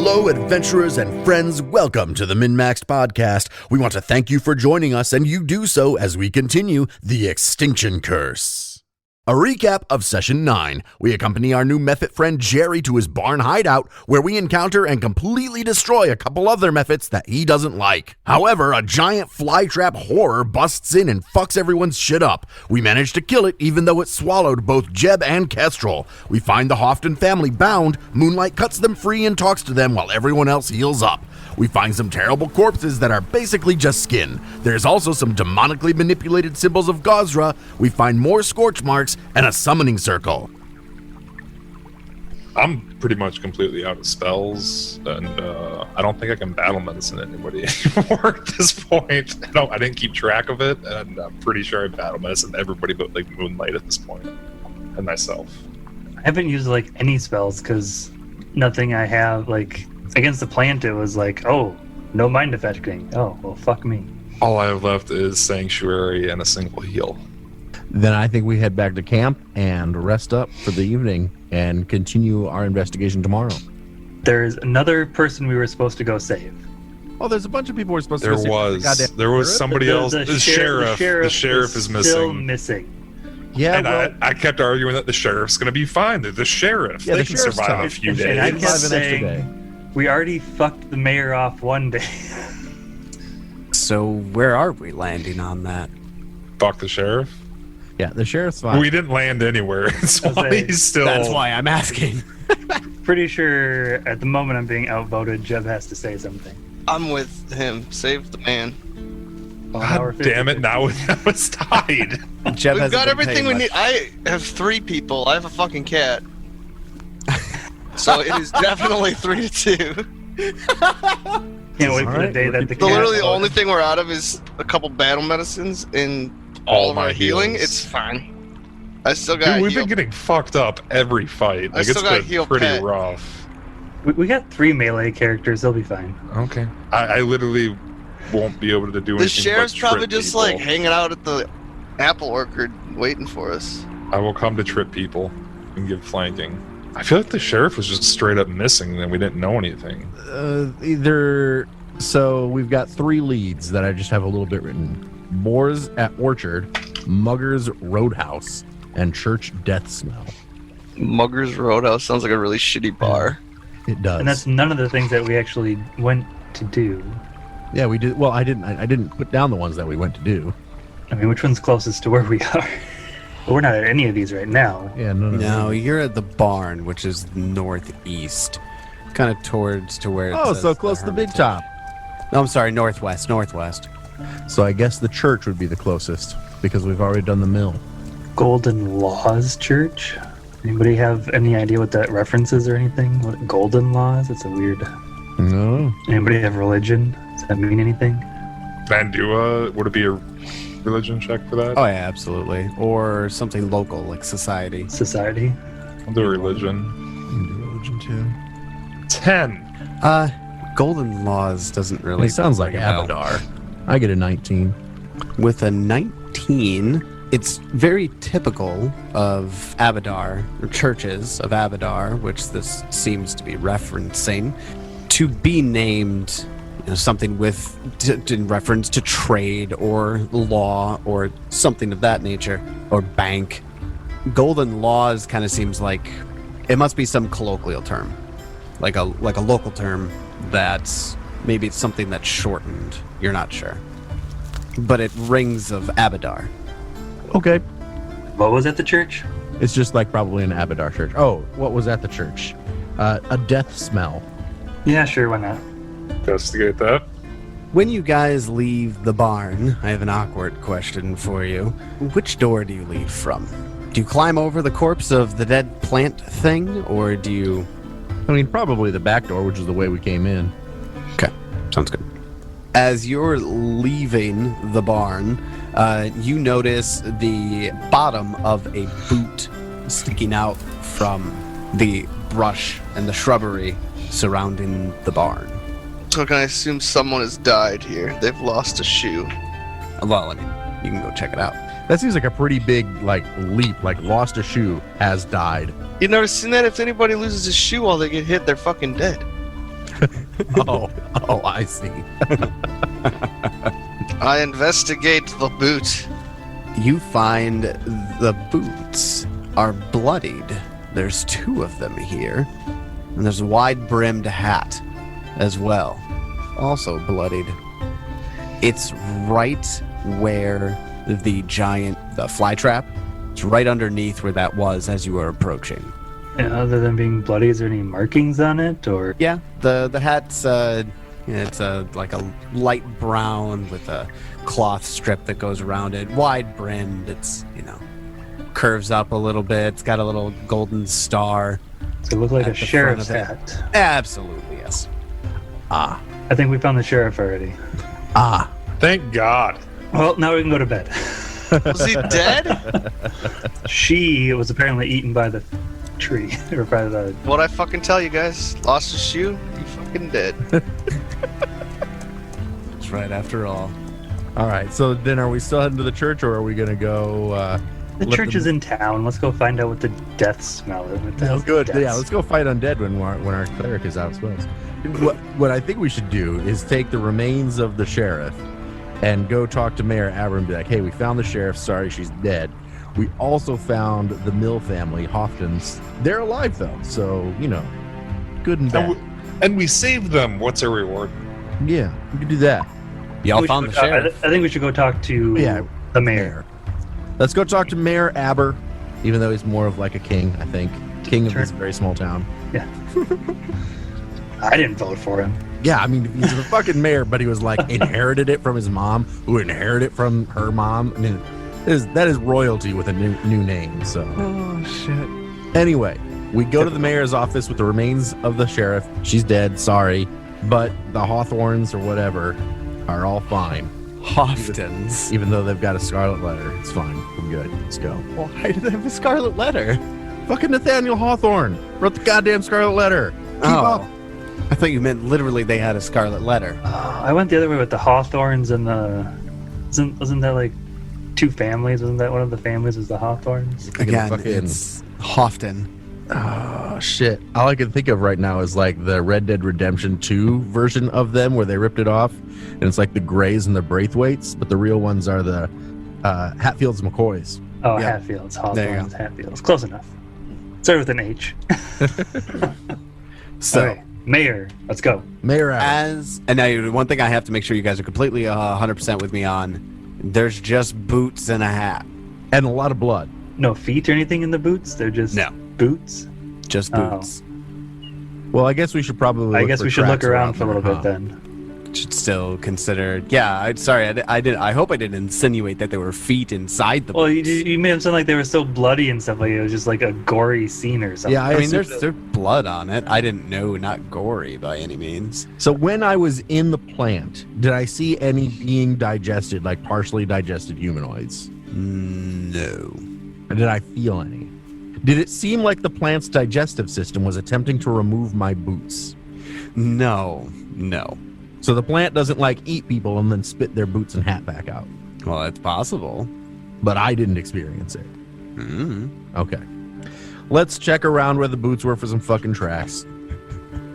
Hello, adventurers and friends. Welcome to the MNmaxed Podcast. We want to thank you for joining us, and you do so as we continue the Extinction Curse. A recap of Session 9. We accompany our new Mephit friend Jerry to his barn hideout, where we encounter and completely destroy a couple other Mephits that he doesn't like. However, a giant flytrap horror busts in and fucks everyone's shit up. We manage to kill it, even though it swallowed both Jeb and Kestrel. We find the Houghton family bound. Moonlight cuts them free and talks to them while everyone else heals up. We find some terrible corpses that are basically just skin. There's also some demonically manipulated symbols of Gozra. We find more scorch marks and a summoning circle. I'm pretty much completely out of spells, and I don't think I can battle medicine anybody anymore at this point. I didn't keep track of it, and I'm pretty sure I battle medicine everybody but like Moonlight at this point, and myself. I haven't used like any spells because nothing I have like against the plant. It was like, oh, no mind affecting. Oh, well, fuck me. All I have left is Sanctuary and a single heal. Then I think we head back to camp and rest up for the evening and continue our investigation tomorrow. There's another person we were supposed to go save. Oh, there's a bunch of people we're supposed to go save. There was somebody else. The sheriff is missing. Still missing. Yeah, and well, I kept arguing that the sheriff's going to be fine. They're the sheriff. Yeah, they the can sheriff's survive tough. a few And days. I kept Survive an extra saying, day. we already fucked the mayor off one day. So where are we landing on that? Fuck the sheriff. Yeah, the sheriff's fine. We didn't land anywhere. That's why he's still. That's why I'm asking. Pretty sure at the moment I'm being outvoted. Jeb has to say something. I'm with him. Save the man. Well, now we're God damn it! 50-50. Now it's tied. Jeff We've hasn't got been everything paying we much. need. I have 3 people. I have a fucking cat. So it is definitely 3-2. Can't wait for the Alright, day that the So cat literally the voted. only thing we're out of is a couple battle medicines and all of my our healing. heals. It's fine. I still got Dude, we've heal. been getting fucked up every fight. I Like still it's got been heal pretty pet. rough. We got 3 melee characters. They'll be fine. Okay. I literally won't be able to do anything. The sheriff's but trip probably just people. like hanging out at the apple orchard waiting for us. I will come to trip people and give flanking. I feel like the sheriff was just straight up missing, and we didn't know anything. So we've got 3 leads that I just have a little bit written. Boars at Orchard, Muggers Roadhouse, and Church Death Smell. Muggers Roadhouse sounds like a really shitty bar. It does. And that's none of the things that we actually went to do. Yeah, we did. Well, I didn't put down the ones that we went to do. I mean, which one's closest to where we are? But we're not at any of these right now. Yeah, no. No, you're at the barn, which is northeast, kind of towards to where. It Oh, says so close to the Big Top. No, I'm sorry, northwest. So I guess the church would be the closest because we've already done the mill. Golden Laws Church? Anybody have any idea what that references or anything? What Golden Laws? It's a weird... No. Anybody have religion? Does that mean anything? Vandua, would it be a religion check for that? Oh yeah, absolutely. Or something local like society. Society? I'll do religion. Religion too. 10. Golden Laws doesn't really. It sounds like ring a bell. Abadar. I get a 19. With a 19, it's very typical of Abadar, or churches of Abadar, which this seems to be referencing, to be named something with in reference to trade or law or something of that nature, or bank. Golden Laws kind of seems like it must be some colloquial term, like a local term that's maybe it's something that's shortened. You're not sure, but it rings of Abadar. Okay. What was at the church? It's just like probably an Abadar church. Oh, what was at the church? A death smell. Yeah, sure, why not? Investigate that. When you guys leave the barn, I have an awkward question for you. Which door do you leave from? Do you climb over the corpse of the dead plant thing, or do you... I mean, probably the back door, which is the way we came in. Okay, sounds good. As you're leaving the barn, you notice the bottom of a boot sticking out from the brush and the shrubbery surrounding the barn. So can I assume someone has died here? They've lost a shoe. Well, I mean, you can go check it out. That seems like a pretty big, leap. Lost a shoe, has died. You never seen that? If anybody loses a shoe while they get hit, they're fucking dead. Oh, I see. I investigate the boot. You find the boots are bloodied. There's 2 of them here. And there's a wide-brimmed hat as well. Also bloodied. It's right where the fly trap, it's right underneath where that was as you were approaching. And other than being bloody, is there any markings on it, or? Yeah, the hat's it's like a light brown with a cloth strip that goes around it, wide brimmed. It's curves up a little bit. It's got a little golden star. So it looks like at a the front sheriff's of it. hat. Absolutely, yes. I think we found the sheriff already. Thank God. Well, now we can go to bed. Was he dead? She was apparently eaten by the tree, or by the. What'd I fucking tell you guys? Lost a shoe? You fucking dead. That's right. After all. All right. So then, are we still heading to the church, or are we gonna go? The church is in town. Let's go find out what the death smell is. What the hell's Good. death? Yeah, let's go fight undead when our cleric is out as well. What I think we should do is take the remains of the sheriff and go talk to Mayor Aber and be like, hey, we found the sheriff. Sorry, she's dead. We also found the Mill family, Hoftons. They're alive, though. So, good and bad. And we saved them. What's our reward? Yeah, we could do that. Y'all found the sheriff. I think we should go talk to the mayor. Let's go talk to Mayor Aber, even though he's more of like a king, I think. King of this very small town. Yeah. I didn't vote for him. Yeah, I mean, he's the fucking mayor, but he was like inherited it from his mom, who inherited it from her mom. I mean, that is royalty with a new name. So. Oh shit. Anyway, we go to the mayor's office with the remains of the sheriff. She's dead. Sorry, but the Hawthorns or whatever are all fine. Hoftons. Even though they've got a scarlet letter, it's fine. We're good. Let's go. Why do they have a scarlet letter? Fucking Nathaniel Hawthorne wrote the goddamn scarlet letter. Keep up. I thought you meant literally they had a scarlet letter. I went the other way with the Hawthorns and the. Wasn't that like 2 families? Wasn't that one of the families was the Hawthorns? Again, it's Hofton. Oh, shit. All I can think of right now is like the Red Dead Redemption 2 version of them where they ripped it off. And it's like the Grays and the Braithwaites, but the real ones are the Hatfields and McCoys. Oh, Yeah. Hatfields, Hawthorns, Hatfields. Close enough. Start with an H. So, Okay, Mayor, let's go. Mayor out. and now one thing I have to make sure you guys are completely 100% with me on, there's just boots and a hat. And a lot of blood. No feet or anything in the boots? They're just boots? Just Oh. boots. Well, I guess we should probably I guess we should look around for a little there, bit then. Should still consider. Yeah, I hope I didn't insinuate that there were feet inside the Well, boots. you made them sound like they were so bloody and stuff, like it was just like a gory scene or something. Yeah, I mean, assume- there's blood on it. I didn't know, not gory by any means. So when I was in the plant, did I see any being digested, like partially digested humanoids? No. Or did I feel any? Did it seem like the plant's digestive system was attempting to remove my boots? No. So the plant doesn't like eat people and then spit their boots and hat back out. Well, it's possible. But I didn't experience it. Mm. Okay. Let's check around where the boots were for some fucking tracks.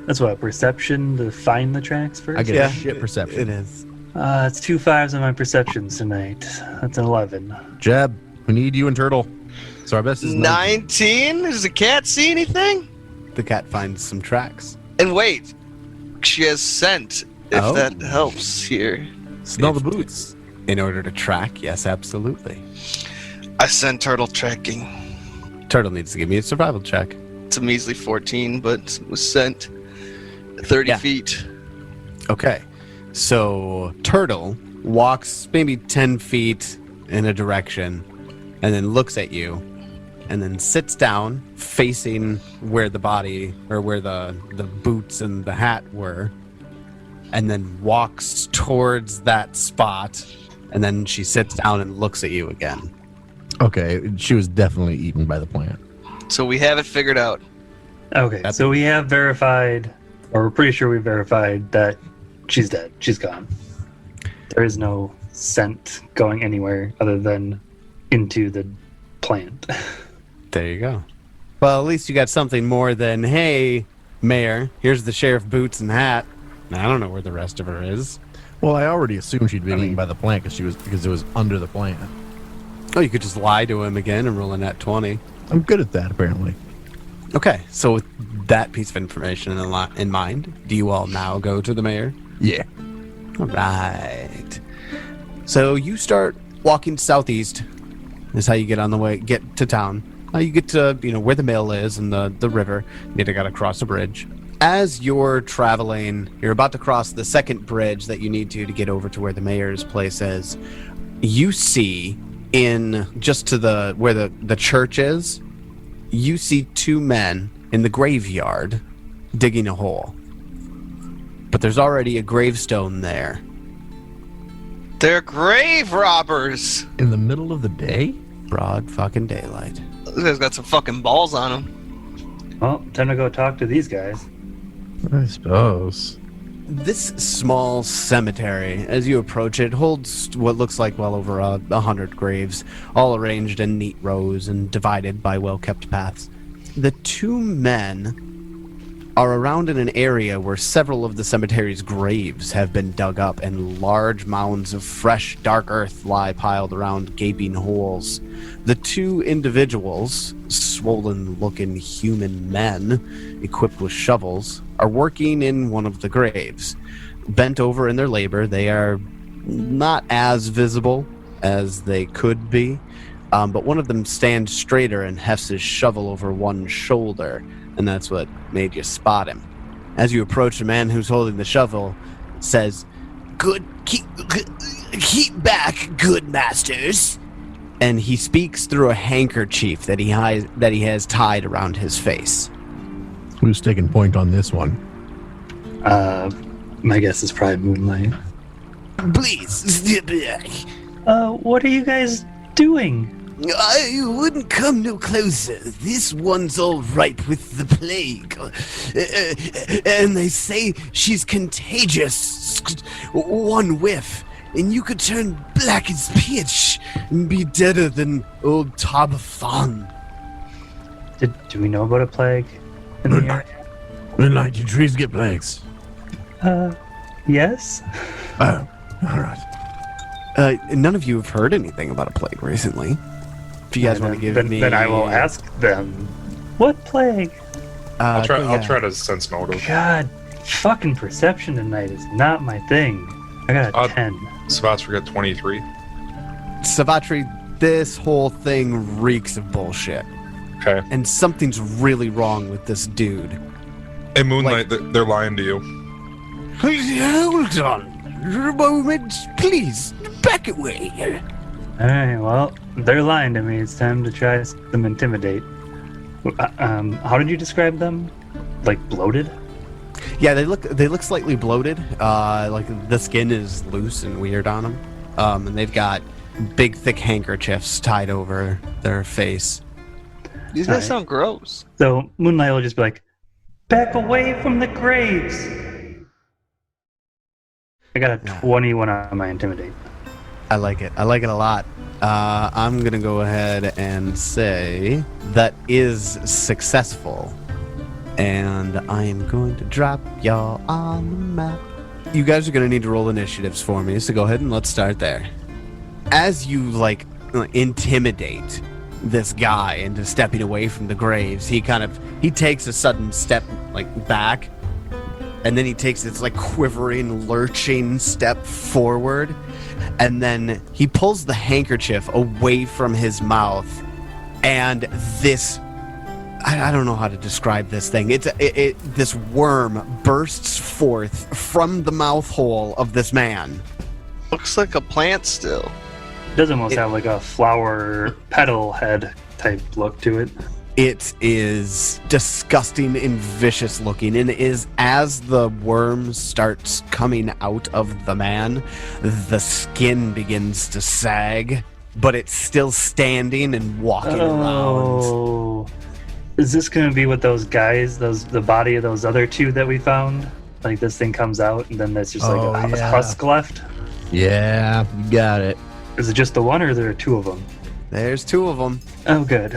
That's what, perception to find the tracks first? I get a shit perception. It is. It's 2 5s on my perceptions tonight. That's an 11. Jeb, we need you and Turtle. So our best is 19? Does the cat see anything? The cat finds some tracks. And wait, she has scent, if Oh. that helps here. Smell the boots. In order to track, yes, absolutely. I sent turtle tracking. Turtle needs to give me a survival check. It's a measly 14, but was sent 30 Yeah. feet. Okay. So, Turtle walks maybe 10 feet in a direction and then looks at you and then sits down facing where the body or where the boots and the hat were and then walks towards that spot and then she sits down and looks at you again. Okay, she was definitely eaten by the plant. So we have it figured out. Okay, so we have verified, or we're pretty sure we verified that she's dead. She's gone. There is no scent going anywhere other than into the plant. There you go. Well, at least you got something more than, hey, Mayor, here's the sheriff boots and hat. I don't know where the rest of her is. Well, I already assumed she'd been eaten by the plant because it was under the plant. Oh, you could just lie to him again and roll a nat 20. I'm good at that, apparently. Okay, so with that piece of information in mind, do you all now go to the mayor? Yeah. All right. So you start walking southeast. Is how you get to town. You get to, where the mill is and the river. You got to cross a bridge. As you're traveling, you're about to cross the second bridge that you need to get over to where the mayor's place is. You see just to where the church is, you see two men in the graveyard digging a hole. But there's already a gravestone there. They're grave robbers. In the middle of the day? Broad fucking daylight. Those guys got some fucking balls on them. Well, time to go talk to these guys. I suppose. This small cemetery, as you approach it, holds what looks like well over 100 graves, all arranged in neat rows and divided by well-kept paths. The two men are around in an area where several of the cemetery's graves have been dug up and large mounds of fresh, dark earth lie piled around gaping holes. The two individuals, swollen-looking human men equipped with shovels, are working in one of the graves. Bent over in their labor, they are not as visible as they could be, but one of them stands straighter and hefts his shovel over one shoulder, and that's what made you spot him. As you approach the man who's holding the shovel, says, keep back, good masters. And he speaks through a handkerchief that he has tied around his face. Who's taking point on this one? My guess is probably Moonlight. Please, step back. What are you guys doing? I wouldn't come no closer. This one's all ripe with the plague. And they say she's contagious. One whiff, and you could turn black as pitch and be deader than old Tabafan. Do we know about a plague in the area? Moonlight, do trees get plagues? Yes? Oh, all right. None of you have heard anything about a plague recently. If you guys want to give me... Then I will ask them. What plague? I'll try to sense motive. God, fucking perception tonight is not my thing. I got a 10. Savatri got 23. Savatri, this whole thing reeks of bullshit. Okay. And something's really wrong with this dude. Hey, Moonlight, they're lying to you. Hold on a moment, please. Back away. Alright, well, they're lying to me. It's time to try some intimidate. How did you describe them? Like bloated? Yeah, they look slightly bloated. Like the skin is loose and weird on them. And they've got big, thick handkerchiefs tied over their face. These guys sound gross. So Moonlight will just be like, back away from the graves! I got a 21 on my intimidate. I like it. I like it a lot. I'm going to go ahead and say that is successful. And I am going to drop y'all on the map. You guys are going to need to roll initiatives for me, so go ahead and let's start there. As you, intimidate this guy into stepping away from the graves, he takes a sudden step, back, and then he takes this, quivering, lurching step forward, and then he pulls the handkerchief away from his mouth, and this... I don't know how to describe this thing. This worm bursts forth from the mouth hole of this man. Looks like a plant still. It does almost have like a flower petal head type look to it. It is disgusting and vicious looking, and it is as the worm starts coming out of the man, the skin begins to sag, but it's still standing and walking around. Is this going to be what those guys, the body of those other two that we found? Like this thing comes out and then there's just a husk left? Yeah, you got it. Is it just the one or are there two of them? There's 2 of them. Oh, good.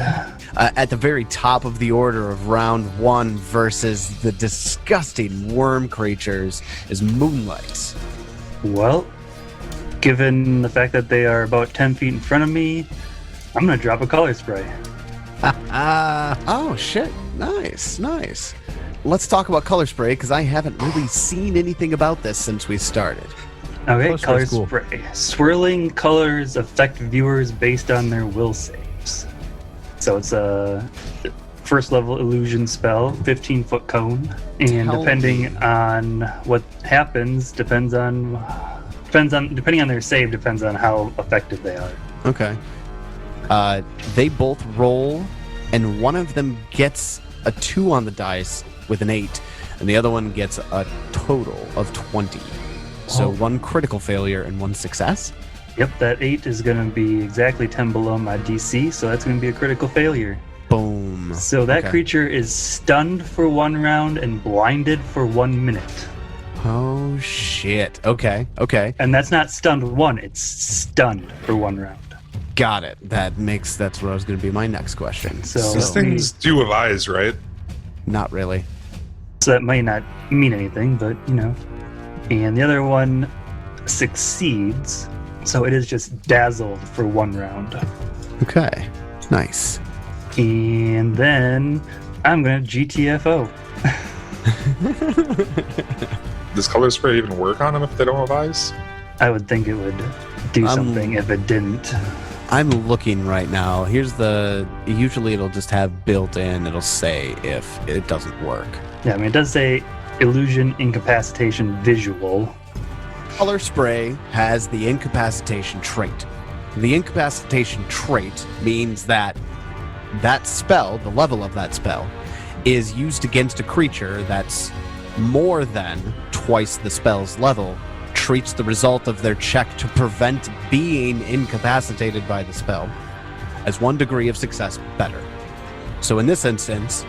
At the very top of the order of round 1 versus the disgusting worm creatures is Moonlight. Well, given the fact that they are about 10 feet in front of me, I'm going to drop a color spray. Oh, shit. Nice. Let's talk about color spray, because I haven't really seen anything about this since we started. Okay, color Cool. spray. Swirling colors affect viewers based on their will saves. So it's a first level illusion spell, 15-foot cone, and depending on what happens, depending on their save, depends on how effective they are. Okay. They both roll, and one of them gets a 2 on the dice with an 8, and the other one gets a total of 20. So 1 critical failure and 1 success. Yep, that 8 is going to be exactly 10 below my DC, so that's going to be a critical failure. Boom. So that Okay. creature is stunned for 1 round and blinded for 1 minute. Oh, shit. Okay. And that's not stunned 1, it's stunned for 1 round. Got it. That's what was going to be my next question. So- These things do have eyes, right? Not really. So that might not mean anything, but you know. And the other one succeeds, so it is just dazzled for 1 round. Okay. Nice. And then I'm gonna GTFO. Does color spray even work on them if they don't have eyes? I would think it would do something if it didn't. I'm looking right now. Usually it'll just have built in, it'll say if it doesn't work. Yeah, I mean, it does say illusion, incapacitation, visual. Color spray has the incapacitation trait. The incapacitation trait means that spell, the level of that spell, is used against a creature that's more than twice the spell's level, treats the result of their check to prevent being incapacitated by the spell as 1 degree of success better. So in this instance,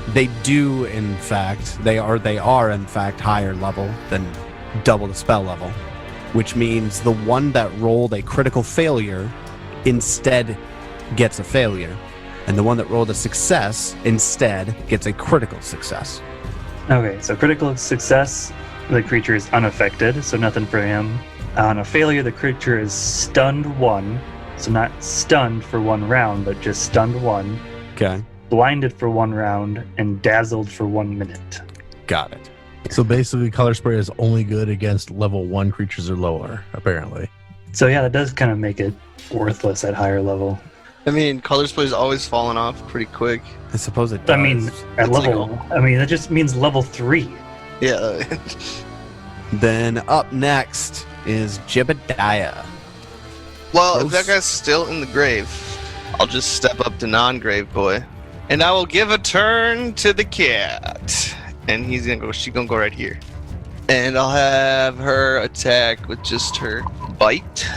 they are in fact higher level than double the spell level, which means the one that rolled a critical failure instead gets a failure, and the one that rolled a success instead gets a critical success. Okay, so critical success, the creature is unaffected, so nothing for him. On a failure, the creature is stunned 1, so not stunned for 1 round, but just stunned 1. Okay, Blinded for 1 round, and dazzled for 1 minute. got it. So basically, color spray is only good against level 1 creatures or lower, apparently. So yeah, that does kind of make it worthless at higher level. I mean, color splay's always falling off pretty quick. I suppose it does. I mean, at It's level, I mean, that just means level 3. Yeah. Then up next is Jebediah. Well, Gross. if that guy's still in the grave, I'll just step up to non-grave boy, and I will give a turn to the cat, and she's gonna go right here, and I'll have her attack with just her bite.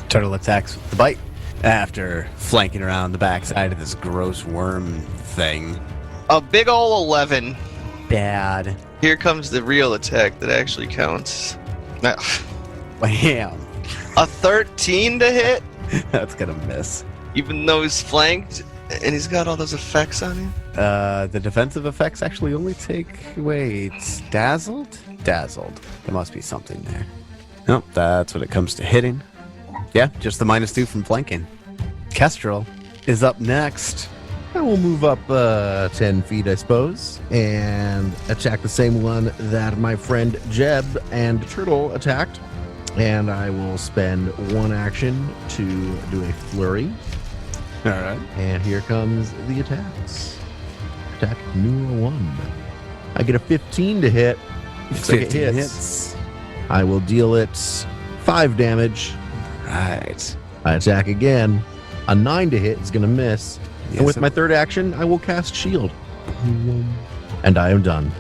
Turtle attacks with the bite after flanking around the backside of this gross worm thing. A big ol' 11. Bad. Here comes the real attack that actually counts. Now, Bam. a 13 to hit, That's gonna miss. even though he's flanked and he's got all those effects on him. The defensive effects actually only take... Wait, dazzled? Dazzled. There must be something there. Nope, that's when it comes to hitting. Yeah, just the -2 from flanking. Kestrel is up next. I will move up 10 feet, I suppose, and attack the same one that my friend Jeb and Turtle attacked. And I will spend 1 action to do a flurry. All right. And here comes the attacks. Attack number 1. I get a 15 to hit. Looks like it 15 hits. I will deal it 5 damage. Right. I attack again. A 9 to hit is going to miss. Yes, And with it- my 3rd action, I will cast Shield. And I am done.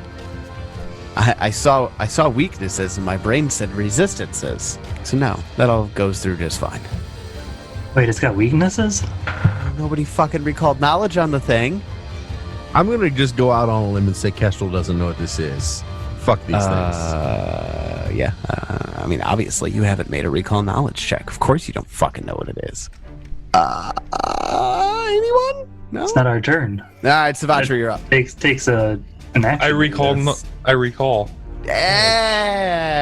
I saw weaknesses and my brain said resistances. So no, that all goes through just fine. Wait, it's got weaknesses? Nobody fucking recalled knowledge on the thing. I'm going to just go out on a limb and say Kestrel doesn't know what this is. Fuck these things. Yeah. I mean, obviously you haven't made a recall knowledge check. Of course you don't fucking know what it is. Anyone? No. It's not our turn. All right, Savatra, you're up. Takes an action. I recall. Yes. I recall. Yeah.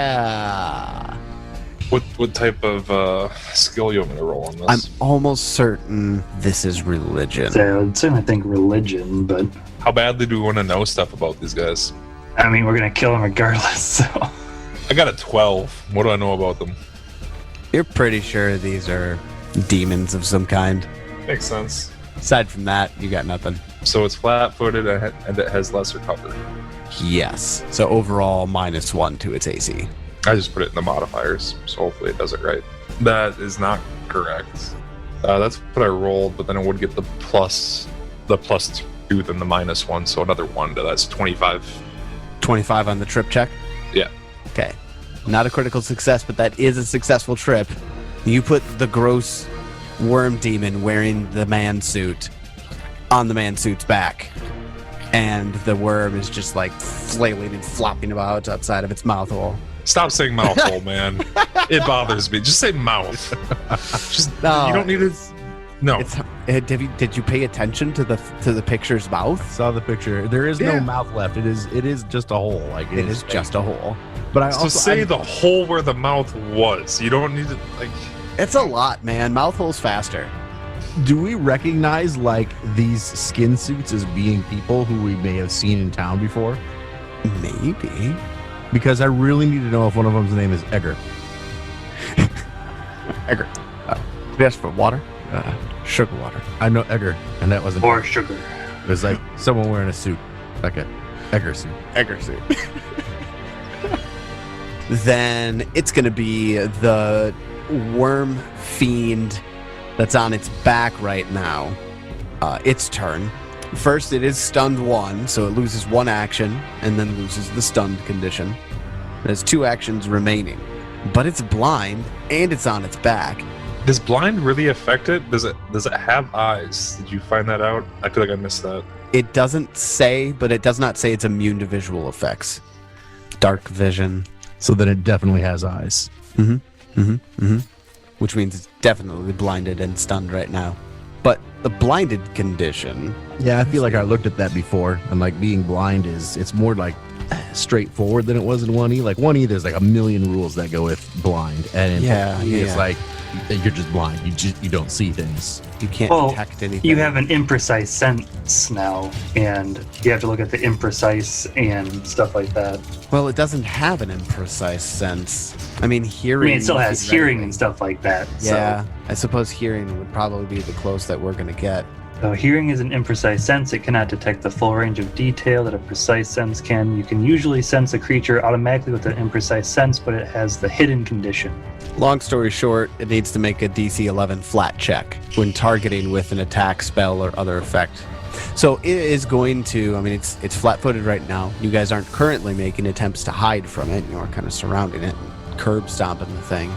What type of skill you want me to roll on this? I'm almost certain this is religion. So I'd certainly think religion, but How badly do we want to know stuff about these guys? I mean, we're gonna kill him regardless. So I got a 12. What do I know about them? You're pretty sure these are demons of some kind. Makes sense. Aside from that, you got nothing. So it's flat-footed and it has lesser cover. Yes. So overall, -1 to its AC. I just put it in the modifiers, so hopefully it does it right. That is not correct. That's what I rolled, but then I would get the +2 than the -1, so another 1 to that's 25. 25 on the trip check? Yeah. Okay. Not a critical success, but that is a successful trip. You put the gross worm demon wearing the man suit on the man suit's back. And the worm is just like flailing and flopping about outside of its mouth hole. Stop saying mouth hole, man. It bothers me. Just say mouth. Just No, you don't need to. No. Did you pay attention to the picture's mouth? Saw the picture. There is Yeah. no mouth left. It is just a hole. Like It is just a hole. But I So also say the hole where the mouth was. You don't need to like. It's a lot, man. Mouth hole's faster. do we recognize like these skin suits as being people who we may have seen in town before? Maybe. Because I really need to know if one of them's name is Egger. Egger. Did you ask for water? Sugar water. I know Egger, and that wasn't. or sugar. It was like someone wearing a suit, like a Egger suit. Egger suit. Then it's going to be the worm fiend that's on its back right now. Its turn. First, it is stunned 1, so it loses 1 action and then loses the stunned condition. It has 2 actions remaining, but it's blind and it's on its back. Does blind really affect it? Does it have eyes? Did you find that out? I feel like I missed that. It doesn't say, but it does not say it's immune to visual effects. Dark vision. So then it definitely has eyes. Which means it's definitely blinded and stunned right now. But the blinded condition. Yeah, I feel like I looked at that before, and like being blind it's more like straightforward than it was in 1E. Like 1E, there's like a million rules that go with blind, and in 1E, it's like you're just blind. You don't see things. You can't Well, detect anything. You have an imprecise sense now, and you have to look at the imprecise and stuff like that. Well, it doesn't have an imprecise sense. I mean, I hearing. mean, it still has theoretically. hearing and stuff like that. Yeah, I suppose hearing would probably be the close that we're going to get. So hearing is an imprecise sense. It cannot detect the full range of detail that a precise sense can. You can usually sense a creature automatically with an imprecise sense, but it has the hidden condition. Long story short, it needs to make a DC 11 flat check when targeting with an attack, spell, or other effect. So it is going to, I mean, it's flat-footed right now. You guys aren't currently making attempts to hide from it. You're kind of surrounding it, curb stomping the thing.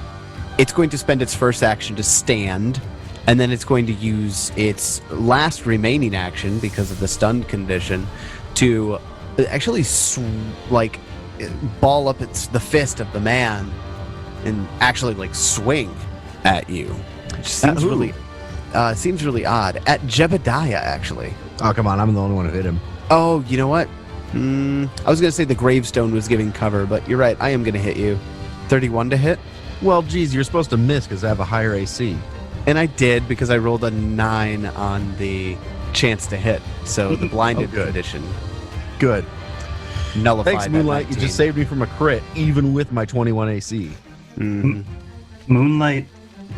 It's going to spend its first action to stand, and then it's going to use its last remaining action, because of the stunned condition, to actually ball up the fist of the man and actually like swing at you. Which seems really odd. At Jebediah, actually. Oh, come on, I'm the only one who hit him. Oh, you know what? I was going to say the gravestone was giving cover, but you're right. I am going to hit you. 31 to hit? Well, geez, you're supposed to miss because I have a higher AC. And I did, because I rolled a 9 on the chance to hit. So the blinded condition Good. nullified. Thanks, at Moonlight. You 19. just saved me from a crit, even with my 21 AC. Mhm. Moonlight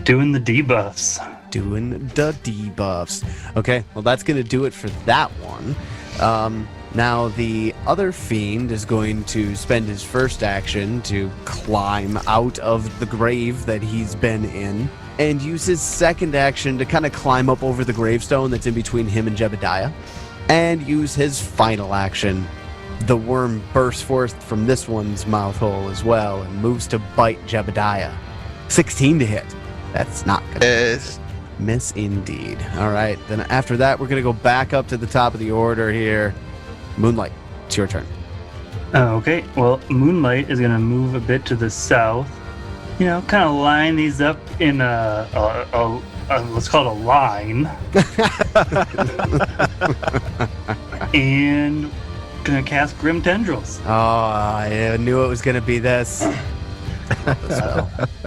doing the debuffs. Doing the debuffs. Okay, well, that's going to do it for that one. Now, the other fiend is going to spend his first action to climb out of the grave that he's been in, and use his second action to kind of climb up over the gravestone that's in between him and Jebediah, and use his final action. The worm bursts forth from this one's mouth hole as well and moves to bite Jebediah. 16 to hit. That's not going to Yes. miss indeed. All right, then after that, we're going to go back up to the top of the order here. Moonlight, it's your turn. Okay, well, Moonlight is going to move a bit to the south. You know, kind of line these up in a let's call it a line. And gonna cast Grim Tendrils. Oh, I knew it was going to be this.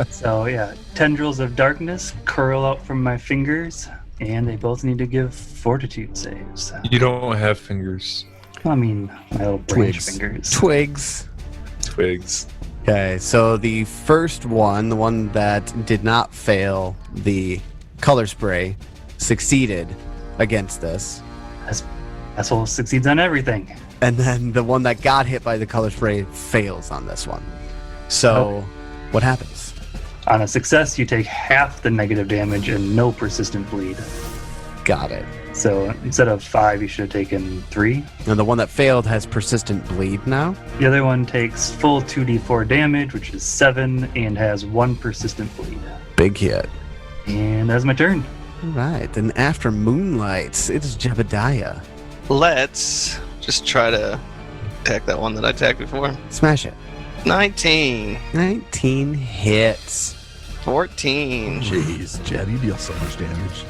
So yeah, tendrils of darkness curl out from my fingers, and they both need to give fortitude saves. You don't have fingers. I mean, my little branch Twigs. fingers. Twigs. Okay, so the first one, the one that did not fail the color spray, succeeded against this. Asshole succeeds on everything. And then the one that got hit by the color spray fails on this one. So, what happens? On a success, you take half the negative damage and no persistent bleed. Got it. So instead of 5, you should have taken 3. And the one that failed has persistent bleed now. The other one takes full 2d4 damage, which is 7, and has 1 persistent bleed. Big hit. And that's my turn. All right, then after Moonlight, it is Jebediah. Let's just try to attack that one that I attacked before. Smash it. 19. 19 hits. 14. Jeez, Jeb, you deal so much damage.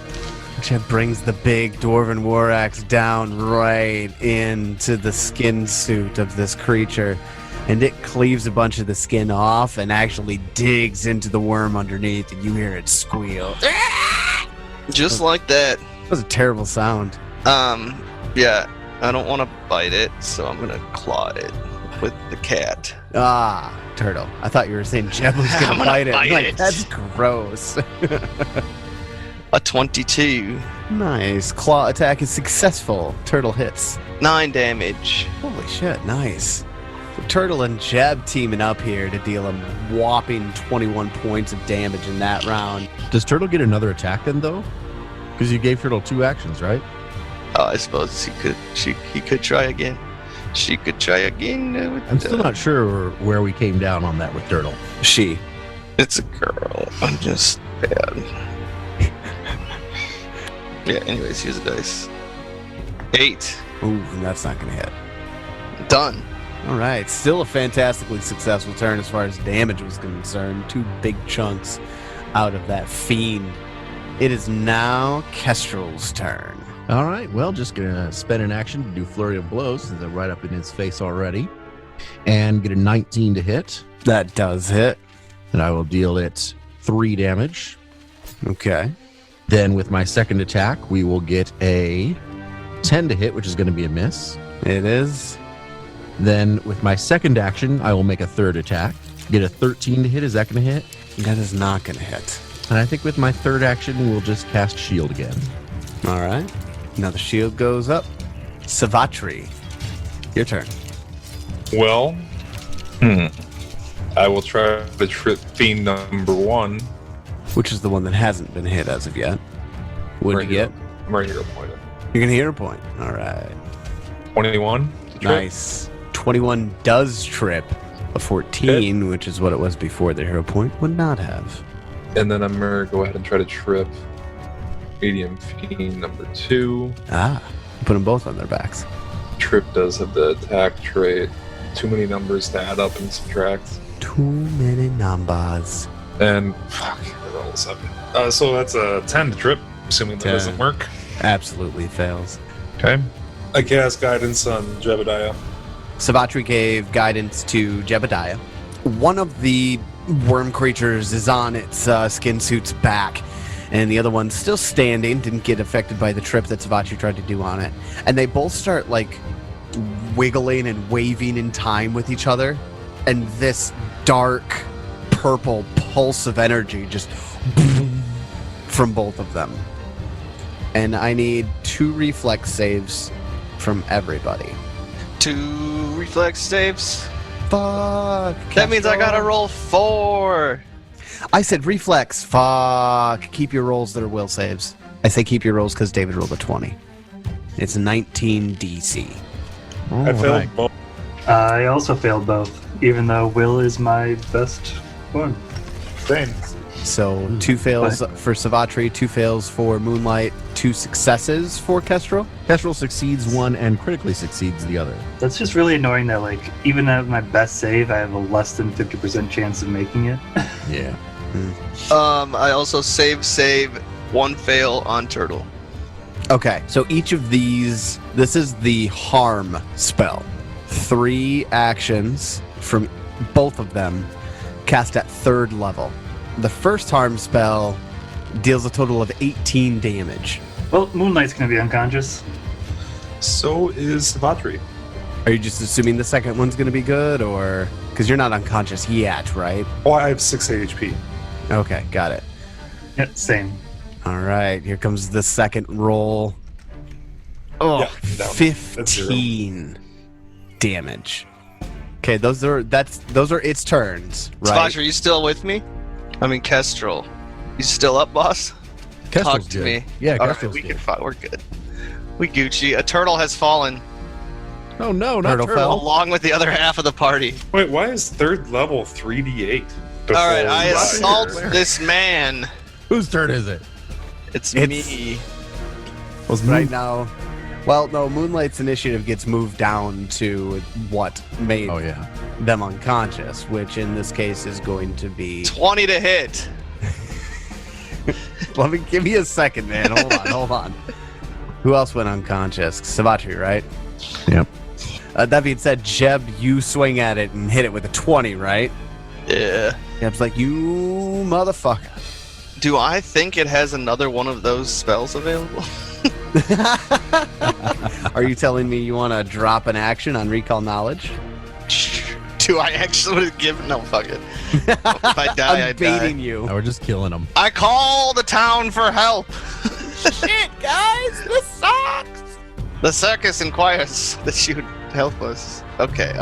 Jeb brings the big Dwarven War Axe down right into the skin suit of this creature, and it cleaves a bunch of the skin off and actually digs into the worm underneath, and you hear it squeal. Just like that. That was a terrible sound. Yeah, I don't want to bite it, so I'm going to claw it with the cat. Ah, turtle. I thought you were saying Jeb was I'm going to gonna bite it. I'm bite like, it. that's gross. A 22. Nice. Claw attack is successful. Turtle hits. 9 damage. Holy shit, nice. So Turtle and Jeb teaming up here to deal a whopping 21 points of damage in that round. Does Turtle get another attack then, though? Because you gave Turtle 2 actions, right? I suppose he could try again. She could try again. I'm still not sure where we came down on that with Turtle. She. It's a girl. I'm just bad. Yeah, anyways, here's a dice. 8. Ooh, that's not going to hit. Done. All right, still a fantastically successful turn as far as damage was concerned. 2 big chunks out of that fiend. It is now Kestrel's turn. All right, well, just going to spend an action to do Flurry of Blows since I'm right up in his face already. And get a 19 to hit. That does hit. And I will deal it 3 damage. Okay. Then with my second attack, we will get a 10 to hit, which is going to be a miss. It is. Then with my second action, I will make a third attack. Get a 13 to hit. Is that going to hit? That is not going to hit. And I think with my third action, we'll just cast Shield again. All right. Now the shield goes up. Savatri, your turn. Well, I will try to trip fiend number 1. Which is the one that hasn't been hit as of yet. What did you get? I'm right here appointed. You're going to hero point. All right. 21. to trip. Nice. 21 does trip. A 14, which is what it was before the hero point, would not have. And then I'm going to go ahead and try to trip medium fiend number 2. Ah, put them both on their backs. Trip does have the attack trait. Too many numbers to add up and subtract. Too many numbers. And fuck, I rolled a 7. So that's a 10 to trip, assuming that 10. doesn't work. Absolutely fails. Okay. I cast guidance on Jebediah. Savatri gave guidance to Jebediah. One of the worm creatures is on its skin suit's back, and the other one's still standing, didn't get affected by the trip that Savatri tried to do on it. And they both start, like, wiggling and waving in time with each other, and this dark purple pulse of energy just from both of them. And I need 2 reflex saves from everybody. 2 reflex saves. Fuck. That means I gotta roll 4. I said reflex. Fuck. Keep your rolls that are will saves. I say keep your rolls because David rolled a 20. It's 19 DC. I failed both. I also failed both, even though will is my best one. Same. So 2 fails for Savatri, 2 fails for Moonlight, 2 successes for Kestrel. Kestrel succeeds one and critically succeeds the other. That's just really annoying that, like, even at my best save, I have a less than 50% chance of making it. Yeah. I also save 1 fail on Turtle. Okay, so each of these, this is the harm spell. 3 actions from both of them cast at 3rd level. The first harm spell deals a total of 18 damage. Well, Moonlight's going to be unconscious. So is Savatri. Are you just assuming the second one's going to be good, or... Because you're not unconscious yet, right? Oh, I have 6 HP. Okay, got it. Yeah, same. All right, here comes the second roll. Oh, Yeah, down. That's 15 damage. Okay, those are its turns, right? Splash, are you still with me? I mean, Kestrel. You still up, boss? Kestrel's Talk to good. me. Yeah, All right, Kestrel's we good. can fight. We're good. We Gucci. A turtle has fallen, Oh no, not Turtle turtle. fell. along with the other half of the party. Wait, why is 3rd level 3d8? All right, I Before we assault got here? this man. Whose turn is it? It's It's- me. Right now, well, no, Moonlight's initiative gets moved down to what made Oh yeah. them unconscious, which in this case is going to be... 20 to hit. Let me give you a second, man. Hold on. Who else went unconscious? Savatri, right? Yep. That being said, Jeb, you swing at it and hit it with a 20, right? Yeah. Jeb's like, you motherfucker. Do I think it has another one of those spells available? Are you telling me you want to drop an action on recall knowledge? Do I actually give? No, fuck it. If I die, I I'm baiting die. you. No, we're just killing them. I call the town for help. Shit, guys, this sucks. The circus inquires that you would help us. Okay,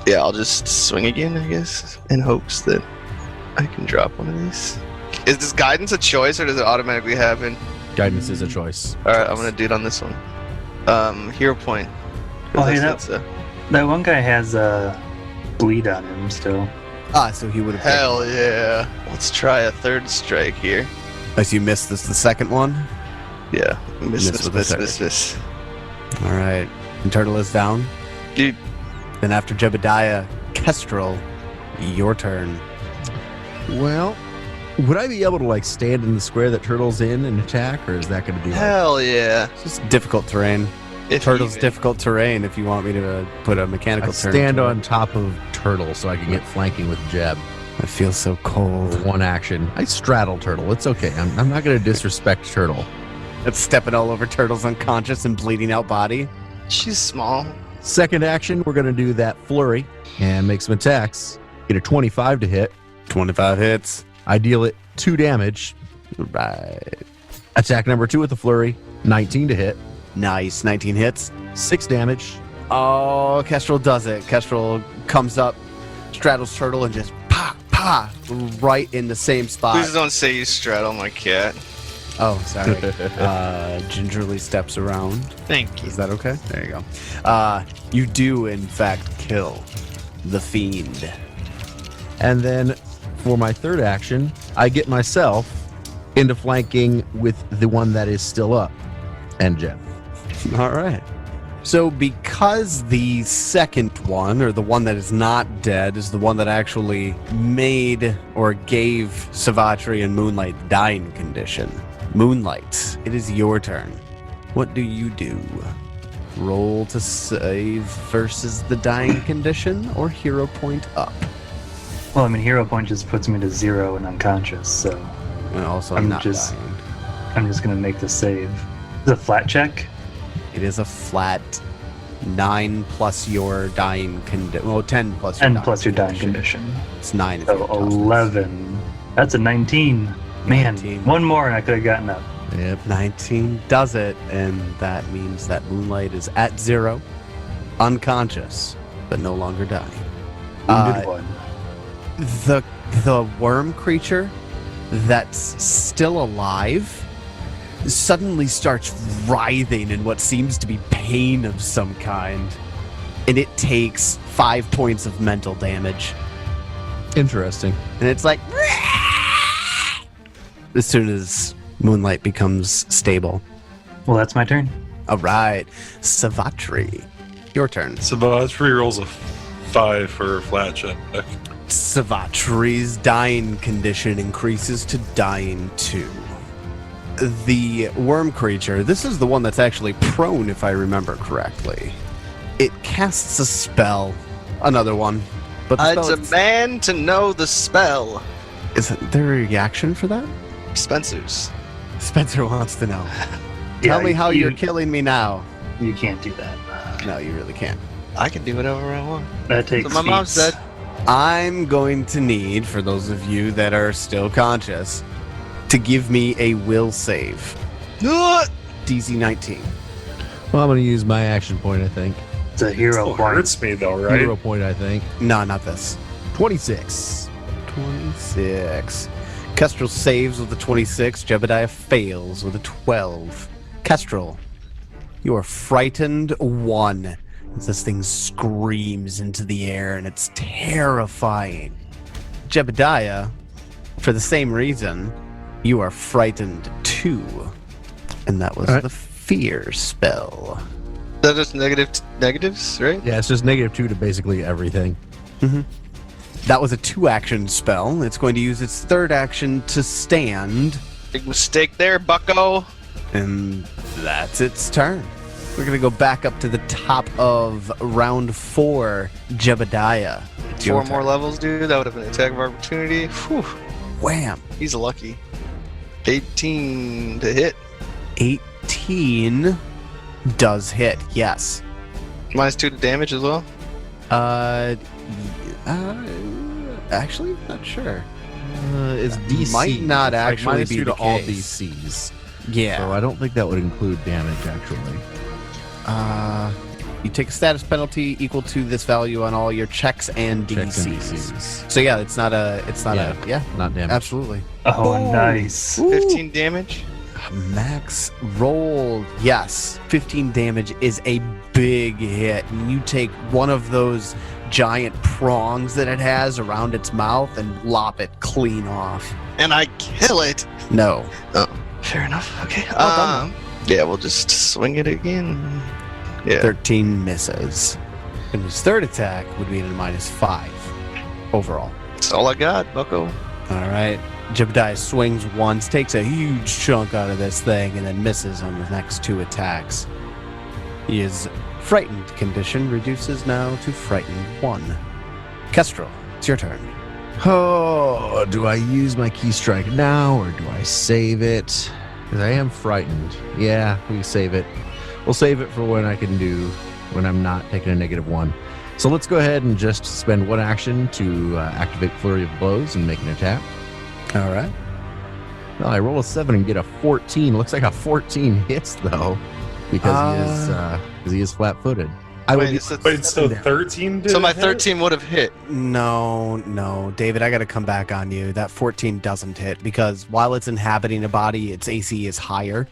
yeah, I'll just swing again, I guess, in hopes that I can drop one of these. Is this guidance a choice, or does it automatically happen? Guidance is a choice. Alright, I'm gonna do it on this one. Hero point. Oh, hey, That's that one guy has bleed on him still. So he would have... hell yeah. Let's try a 3rd strike here. As you missed this, the second one? Yeah, Miss with the third. miss. All right. And Turtle is down. Dude, Then after Jebediah, Kestrel, your turn. Well, would I be able to like stand in the square that Turtle's in and attack, or is that going to be like, hell yeah. It's just difficult terrain. If Turtle's even. difficult terrain if you want me to put a mechanical I turn. stand to it. on top of Turtle so I can get flanking with Jeb? I feel so cold. One action. I straddle Turtle. It's okay. I'm not going to disrespect Turtle. That's stepping all over Turtle's unconscious and bleeding out body. She's small. Second action, we're going to do that flurry and make some attacks. Get a 25 to hit. 25 hits. I deal it 2 damage. Right. Attack number 2 with the flurry. 19 to hit. Nice. 19 hits. 6 damage. Oh, Kestrel does it. Kestrel comes up, straddles Turtle, and just pa, right in the same spot. Please don't say you straddle my cat. Oh, sorry. Gingerly steps around. Thank you. Is that okay? There you go. You do, in fact, kill the fiend. And then for my third action, I get myself into flanking with the one that is still up and Jeb. All right. So because the second one, or the one that is not dead, is the one that actually made or gave Savatri and Moonlight the dying condition, Moonlight, it is your turn. What do you do? Roll to save versus the dying condition, or hero point up? Well, I mean, hero point just puts me to 0 and unconscious, so And also I'm not just- dying. I'm just gonna make the save. Is it a flat check? It is a flat 9 plus your dying condition. Well, 10 plus your And dying plus your dying condition. condition. It's 9 if So you toss this. 11. That's a 19. Man, 19. one more and I could have gotten up. Yep. 19 does it, and that means that Moonlight is at 0, unconscious, but no longer dying. Wounded one. The worm creature that's still alive suddenly starts writhing in what seems to be pain of some kind, and it takes 5 points of mental damage. Interesting. And it's like, as soon as Moonlight becomes stable. Well, that's my turn. All right, Savatri, your turn. Savatri rolls a 5 for flat check. Savatri's dying condition increases to dying 2. the worm creature, this is the one that's actually prone, if I remember correctly. It casts a spell. Another one. But the I spell demand to know the spell. is there a reaction for that? Spencer's. Spencer wants to know. Tell me how you're killing me now. You can't do that. No, you really can't. I can do whatever I want. That takes So my mom feats. said, I'm going to need, for those of you that are still conscious, to give me a will save. "Ugh!" DC 19. Well, I'm going to use my action point, I think. It's a hero Still point. hurts me though, right? Hero point, I think. No, not this. 26. 26. Kestrel saves with a 26. Jebediah fails with a 12. Kestrel, you are frightened 1. As this thing screams into the air and it's terrifying. Jebediah, for the same reason, you are frightened 2. And that was All right. the fear spell. That is negatives, right? Yeah, it's just -2 to basically everything. That was a 2-action spell. It's going to use its 3rd action to stand. Big mistake there, bucko. And that's its turn. We're going to go back up to the top of round 4, Jebediah. It's your 4 more turn. levels, dude. That would have been an attack of opportunity. Whew. Wham! He's lucky. 18 to hit. 18 does hit, yes. Minus 2 to damage as well. Actually, not sure. It's DC. Might not It's like actually -2 be to the all case. DCs. Yeah. So I don't think that would include damage, actually. You take a status penalty equal to this value on all your checks and Checks and DCs. DCs. So yeah, it's not a, yeah, Not damage. absolutely. Oh, nice. 15 damage. Max roll. Yes. 15 damage is a big hit. And you take one of those giant prongs that it has around its mouth and lop it clean off. And I kill it. No. Oh, fair enough. Okay. Well done. Yeah, we'll just swing it again. Yeah. 13 misses. And his 3rd attack would be at a -5 overall. That's all I got, bucko. All right. Jebediah swings once, takes a huge chunk out of this thing, and then misses on the next 2 attacks. His frightened condition reduces now to frightened 1. Kestrel, it's your turn. Oh, do I use my key strike now or do I save it? Because I am frightened. Yeah, we save it. We'll save it for when I can do, when I'm not taking a -1. So let's go ahead and just spend 1 action to activate Flurry of Blows and make an attack. All right. Well, I roll a 7 and get a 14. Looks like a 14 hits, though, because he is flat-footed. I Wait, would is it- Wait, so 13 did so my hit? 13 would have hit. No, David, I got to come back on you. That 14 doesn't hit because while it's inhabiting a body, its AC is higher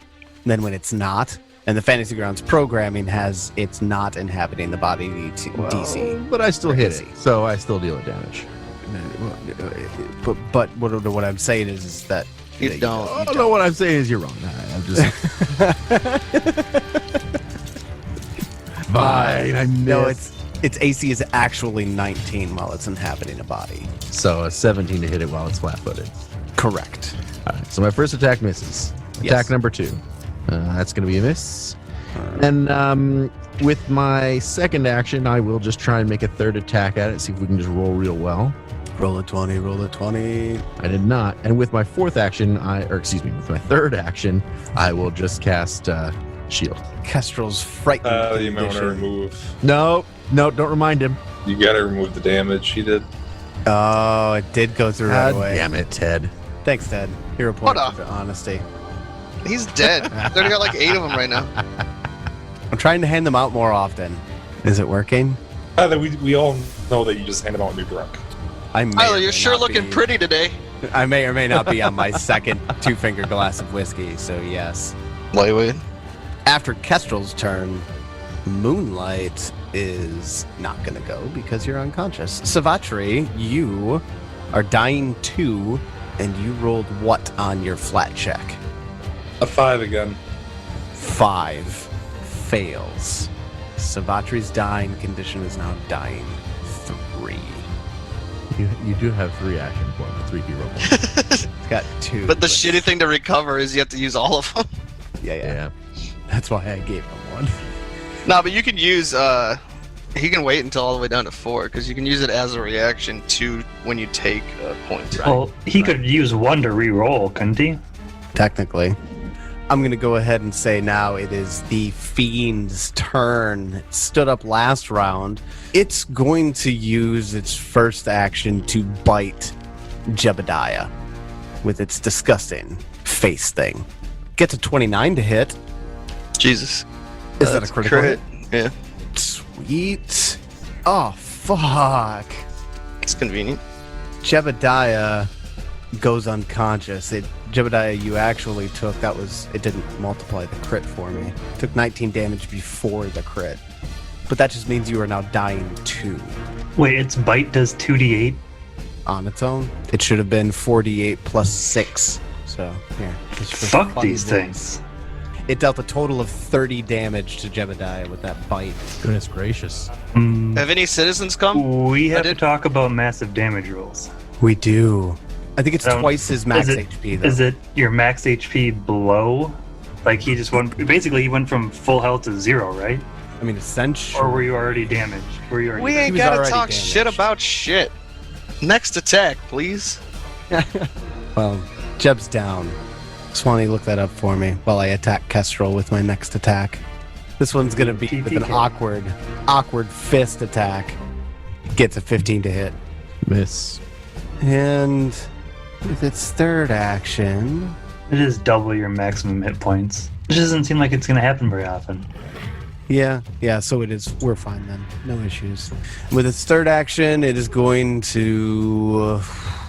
than when it's not. And the Fantasy Grounds programming has it's not inhabiting the body DC. but I still hit it, so I still deal it damage. But what I'm saying is that You that don't. Oh, no, what I'm saying is you're wrong. I'm just... Fine, I missed. No, its AC is actually 19 while it's inhabiting a body. So a 17 to hit it while it's flat-footed. Correct. All right, so my first attack misses. Attack Yes. number 2. That's going to be a miss. And with my second action, I will just try and make a 3rd attack at it, see if we can just roll real well. Roll a 20, roll a 20. I did not. And with my 4th action, with my 3rd action, I will just cast Shield. Kestrel's frightened You might want to condition. remove. No, don't remind him. You gotta remove the damage he did. Oh, it did go through right God away. damn it, Ted. Thanks, Ted. Hero point What for honesty. He's dead. They already got like 8 of them right now. I'm trying to hand them out more often. Is it working? We all know that you just hand him out and be drunk. I may or Tyler, may you're sure not looking be- pretty today. I may or may not be on my second 2-finger glass of whiskey, so yes. Lightweight. After Kestrel's turn, Moonlight is not going to go because you're unconscious. Savatri, you are dying 2, and you rolled what on your flat check? A 5 again. 5 fails. Savatri's dying condition is now dying 3. You do have 3 action points, 3 hero points. It's got 2. But the shitty thing to recover is you have to use all of them. Yeah. That's why I gave him 1. No, but you can use. He can wait until all the way down to 4 because you can use it as a reaction to when you take a point. Well, he could use 1 to re-roll, couldn't he? Technically. I'm going to go ahead and say now it is the Fiend's turn. It stood up last round. It's going to use its first action to bite Jebediah with its disgusting face thing. Gets a 29 to hit. Jesus. Is that a critical hit? Yeah. Sweet. Oh, fuck. It's convenient. Jebediah goes unconscious. Jebediah, you actually took, it didn't multiply the crit for me. Took 19 damage before the crit. But that just means you are now dying 2. Wait, its bite does 2d8? On its own. It should have been 48 plus 6. So, here. just for Fuck fun these things. things. It dealt a total of 30 damage to Jebediah with that bite. Goodness gracious. Have any citizens come? We have to did- talk about massive damage rules. We do. I think it's So, twice his max is it- HP, though. Is it your max HP below? Like he just went, basically he went from full health to 0, right? I mean, essentially. Or were you already damaged? We ain't was gotta already talk damaged. shit about shit. Next attack, please. Well, Jeb's down. Swanee, look that up for me while I attack Kestrel with my next attack. This one's gonna be with an awkward fist attack. Gets a 15 to hit. Miss. And with its third action, It is double your maximum hit points. It doesn't seem like it's going to happen very often. yeah, so it is. We're fine then. No issues. With its third action, it is going to.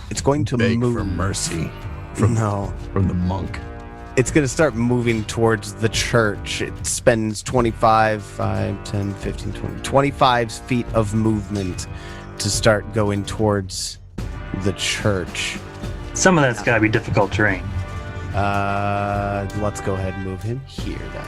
It's going to Beg move. for mercy From the monk. It's going to start moving towards the church. It spends 25 feet of movement to start going towards the church. Some of that's got to be difficult terrain. Let's go ahead and move him here then.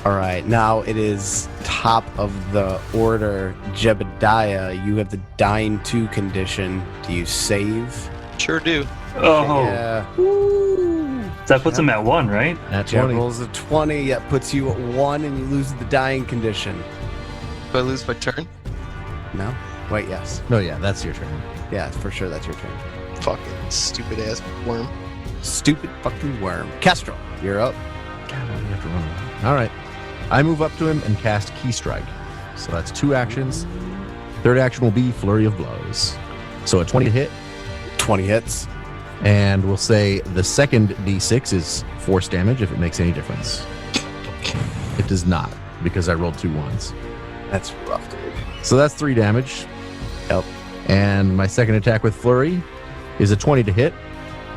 All right, now it is top of the order. Jebediah, you have the dying 2 condition. Do you save? Sure do. Oh, Yeah. so that puts him at 1, right? At Jeb 20. rolls a 20. That puts you at 1 and you lose the dying condition. Do I lose my turn? No? Wait, yes. No, yeah, that's your turn. Yeah, for sure that's your turn. Fucking stupid ass worm. Stupid fucking worm. Kestrel, you're up. God, why do you have to run away? All right. I move up to him and cast Key Strike. So that's 2 actions. Third action will be Flurry of Blows. So a 20 to hit. 20 hits. And we'll say the second D6 is force damage if it makes any difference. It does not, because I rolled 2 1s. That's rough, dude. So that's 3 damage. Yep. And my second attack with Flurry is a 20 to hit,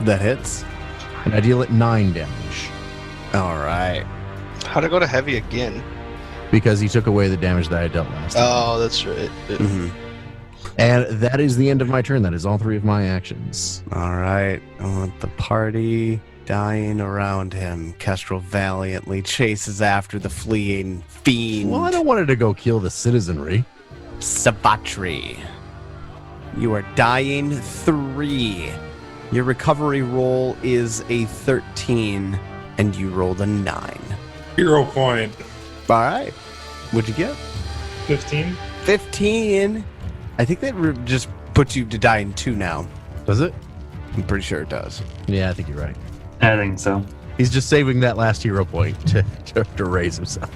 That hits. and I deal it 9 damage. All right. How'd I go to heavy again? Because he took away the damage that I dealt last time. Oh, that's right. Mm-hmm. And that is the end of my turn. That is all 3 of my actions. All right. I want the party dying around him. Kestrel valiantly chases after the fleeing fiend. Well, I don't want it to go kill the citizenry. Savatri. You are dying 3. Your recovery roll is a 13, and you rolled a 9. Hero point. All right. What'd you get? 15. 15. I think that just puts you to dying 2 now. Does it? I'm pretty sure it does. Yeah, I think you're right. I think so. He's just saving that last hero point to raise himself.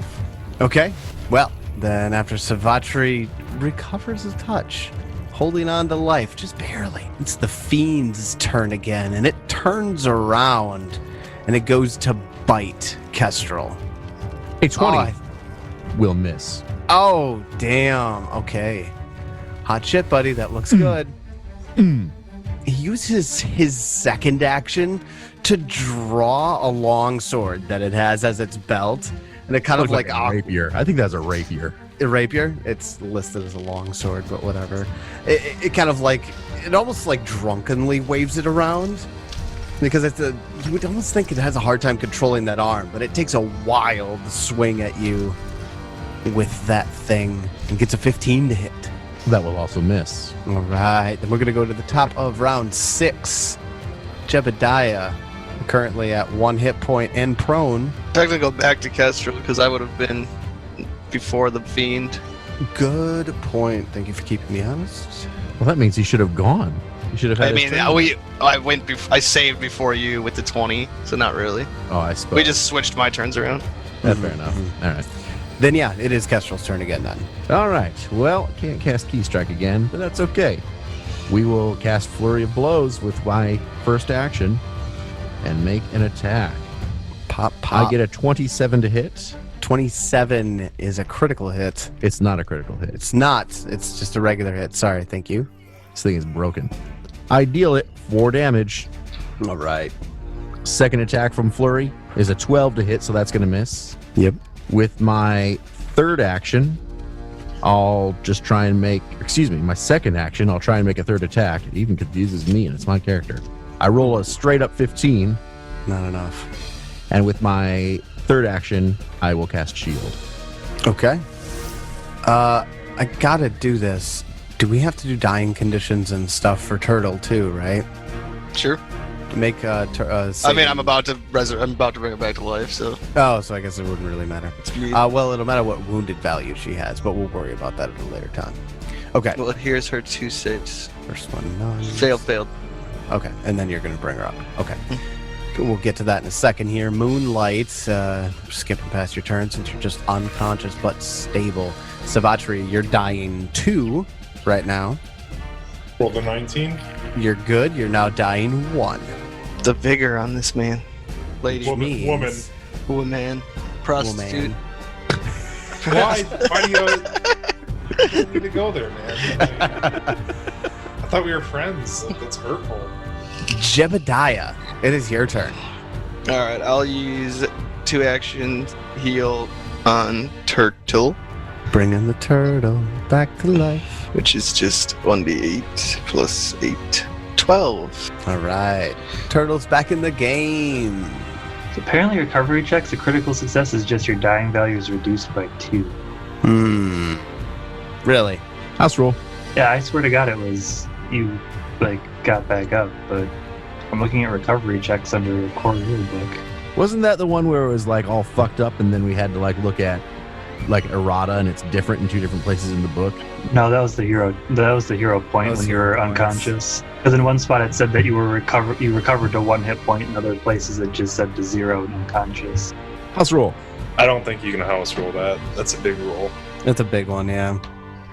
Okay. Well, then after Savatri recovers a touch, holding on to life, just barely, it's the fiend's turn again, and it turns around, and it goes to bite Kestrel. A 20 Oh, will miss. Oh, damn. Okay. Hot shit, buddy. That looks good. He uses his second action to draw a long sword that it has as its belt. And it kind of Looks like a rapier. I think that's a rapier. a rapier. It's listed as a long sword, but whatever. It kind of like, it almost like drunkenly waves it around. Because you would almost think it has a hard time controlling that arm, but it takes a wild swing at you with that thing and gets a 15 to hit. That will also miss. All right, then we're going to go to the top of round 6. Jebediah, currently at 1 hit point and prone. I'm going to go back to Kestrel because I would have been before the fiend. Good point. Thank you for keeping me honest. Well, that means he should have gone. He should have had I his mean, turn. I saved before you with the 20, so not really. Oh, I suppose. We just switched my turns around. That's fair enough. All right. Then yeah, it is Kestrel's turn again then. All right. Well, can't cast Key Strike again, but that's okay. We will cast Flurry of Blows with my first action and make an attack. Pop, pop. I get a 27 to hit. 27 is a critical hit. It's not a critical hit. It's not. It's just a regular hit. Sorry, thank you. This thing is broken. I deal it 4 damage. All right. Second attack from Flurry is a 12 to hit, so that's going to miss. Yep. With my third action, I'll just try and make, my second action, I'll try and make a third attack. It even confuses me, and it's my character. I roll a straight up 15. Not enough. And with my third action, I will cast Shield. Okay. I gotta do this. Do we have to do dying conditions and stuff for Turtle too, right? Sure. To make I mean, I'm about to bring it back to life, so. Oh, so I guess it wouldn't really matter. It's me. Well, it'll matter what wounded value she has, but we'll worry about that at a later time. Okay. Well, here's her 2 saves. First one, 9. Failed. Okay, and then you're gonna bring her up. Okay. We'll get to that in a second here. Moonlight, skipping past your turn since you're just unconscious but stable. Savatri, you're dying 2 right now. Rolled a 19. You're good. You're now dying 1. The vigor on this man. Lady. Woman. Woman. Prostitute. Why do you need to go there, man? I thought we were friends. That's hurtful. Jebediah, it is your turn. Alright, I'll use 2 actions heal on Turtle, Bringing the turtle back to life. which is just 1d8 plus 8. 12. All right. Turtle's back in the game. So apparently recovery checks, a critical success is just your dying value is reduced by 2. Really? House roll. Yeah, I swear to God it was you got back up, but I'm looking at recovery checks under a core rule book. Wasn't that the one where it was all fucked up and then we had to look at errata and it's different in 2 different places in the book? No, that was the hero. That was the hero point Those when you were hero points. unconscious. Because in one spot it said that you recovered to 1 hit point. In other places it just said to 0 and unconscious. House roll. I don't think you can house roll that. That's a big roll. That's a big one, yeah.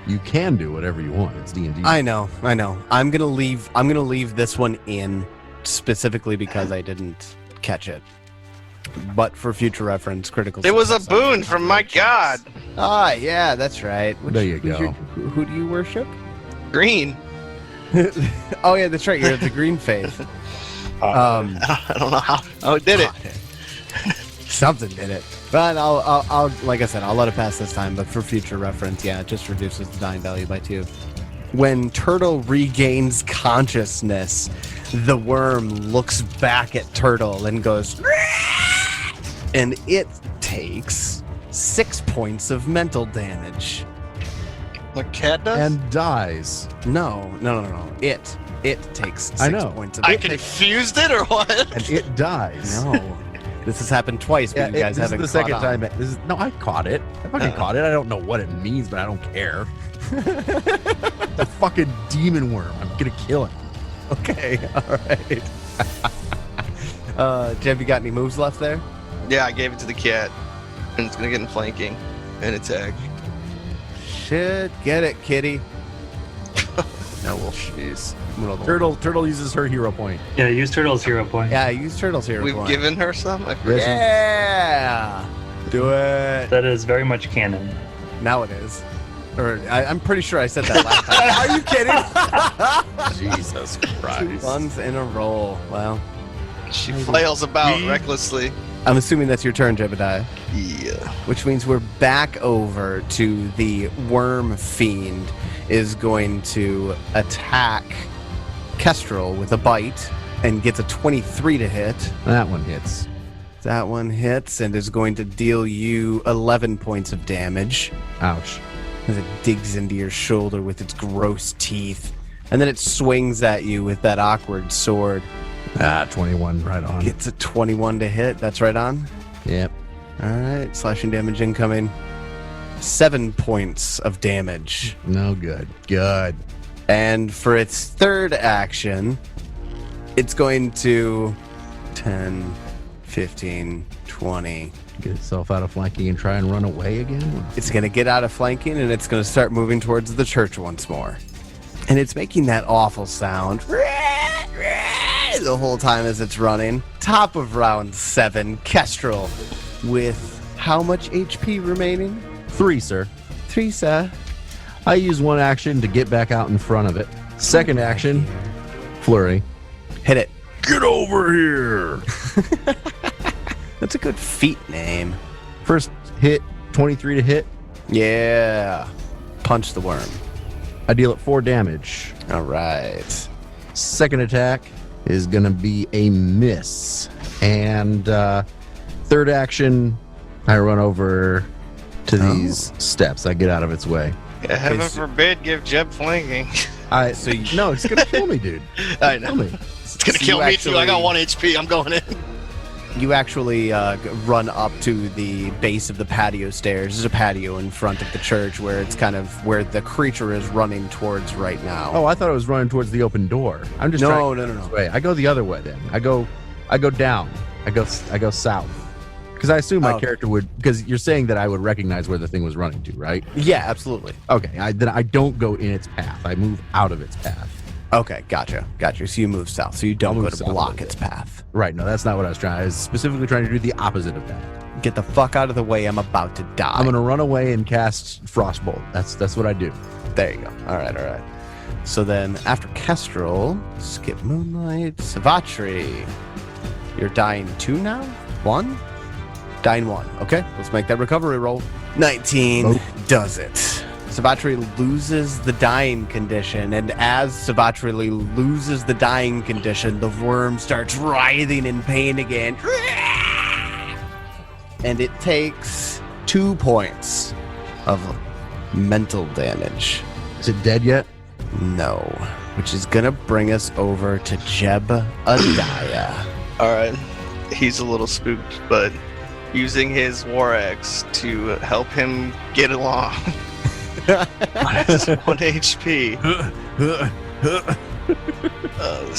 You can do whatever you want. It's D&D. I know. I'm gonna leave this one in specifically because I didn't catch it. But for future reference, critical. It was a success boon on from my god. Ah, yeah, that's right. There you go. Who do you worship? Green. Oh yeah, that's right. You're the green faith. I don't know how. Oh, it did it. Something did it. But I'll like I said, I'll let it pass this time. But for future reference, yeah, it just reduces the dying value by 2. When Turtle regains consciousness, the worm looks back at Turtle and goes, and it takes 6 points of mental damage. What cat does? And dies. No. It takes 6 I know. points of I damage. confused it or what? And it dies. No. This has happened twice, but you guys this is haven't the second caught on. time. No, I caught it. I fucking caught it. I don't know what it means, but I don't care. The fucking demon worm. I'm gonna kill it. Okay, all right. Jeb, you got any moves left there? Yeah, I gave it to the cat. And it's gonna get in flanking and attack. Shit, get it, kitty. No, well, jeez. Turtle uses her hero point. Yeah, use Turtle's hero point. Yeah, use Turtle's here. We've given her some? I forget. Yeah! Do it. That is very much canon. Now it is. Or I'm pretty sure I said that last time. Are you kidding? Jesus 2 Christ. ones in a row. Well, She flails about recklessly. I'm assuming that's your turn, Jebediah. Yeah. Which means we're back over to the worm fiend is going to attack Kestrel with a bite and gets a 23 to hit. That one hits. That one hits and is going to deal you 11 points of damage Ouch. as it digs into your shoulder with its gross teeth. And then it swings at you with that awkward sword. 21 right on. Gets a 21 to hit. That's right on. Yep. All right, slashing damage incoming. 7 points of damage. No good. Good. And for its third action, it's going to 10, 15, 20. Get itself out of flanking and try and run away again? It's going to get out of flanking and it's going to start moving towards the church once more. And it's making that awful sound the whole time as it's running. Top of round 7, Kestrel with how much HP remaining? 3, sir. 3, sir. I use one action to get back out in front of it. Second action, flurry. Hit it. Get over here! That's a good feat name. First hit, 23 to hit. Yeah. Punch the worm. I deal it 4 damage. All right. Second attack is going to be a miss. And third action, I run over to these steps. I get out of its way. Yeah, heaven forbid give Jeb flanking. No, it's going to kill me, dude. I know. Kill me. It's going to kill me too. I got 1 HP. I'm going in. You actually run up to the base of the patio stairs. There's a patio in front of the church where it's kind of where the creature is running towards right now. Oh, I thought it was running towards the open door. I'm just No. way. I go the other way then. I go down. I go south. Because I assume my character would. Because you're saying that I would recognize where the thing was running to, right? Yeah, absolutely. Okay. Then I don't go in its path. I move out of its path. Okay, gotcha. So you move south. So you don't go to south block its path. Right. No, that's not what I was trying. I was specifically trying to do the opposite of that. Get the fuck out of the way. I'm about to die. I'm gonna run away and cast Frostbolt. That's what I do. There you go. All right. So then after Kestrel, skip Moonlight, Savatri. You're dying 2 now? 1? Dying 1. Okay, let's make that recovery roll. 19 does it. Savatri loses the dying condition, and as Savatri loses the dying condition, the worm starts writhing in pain again. And it takes 2 points of mental damage. Is it dead yet? No. Which is gonna bring us over to Jeb Adaya. Alright. He's a little spooked, but using his war axe to help him get along. Minus 1 HP. This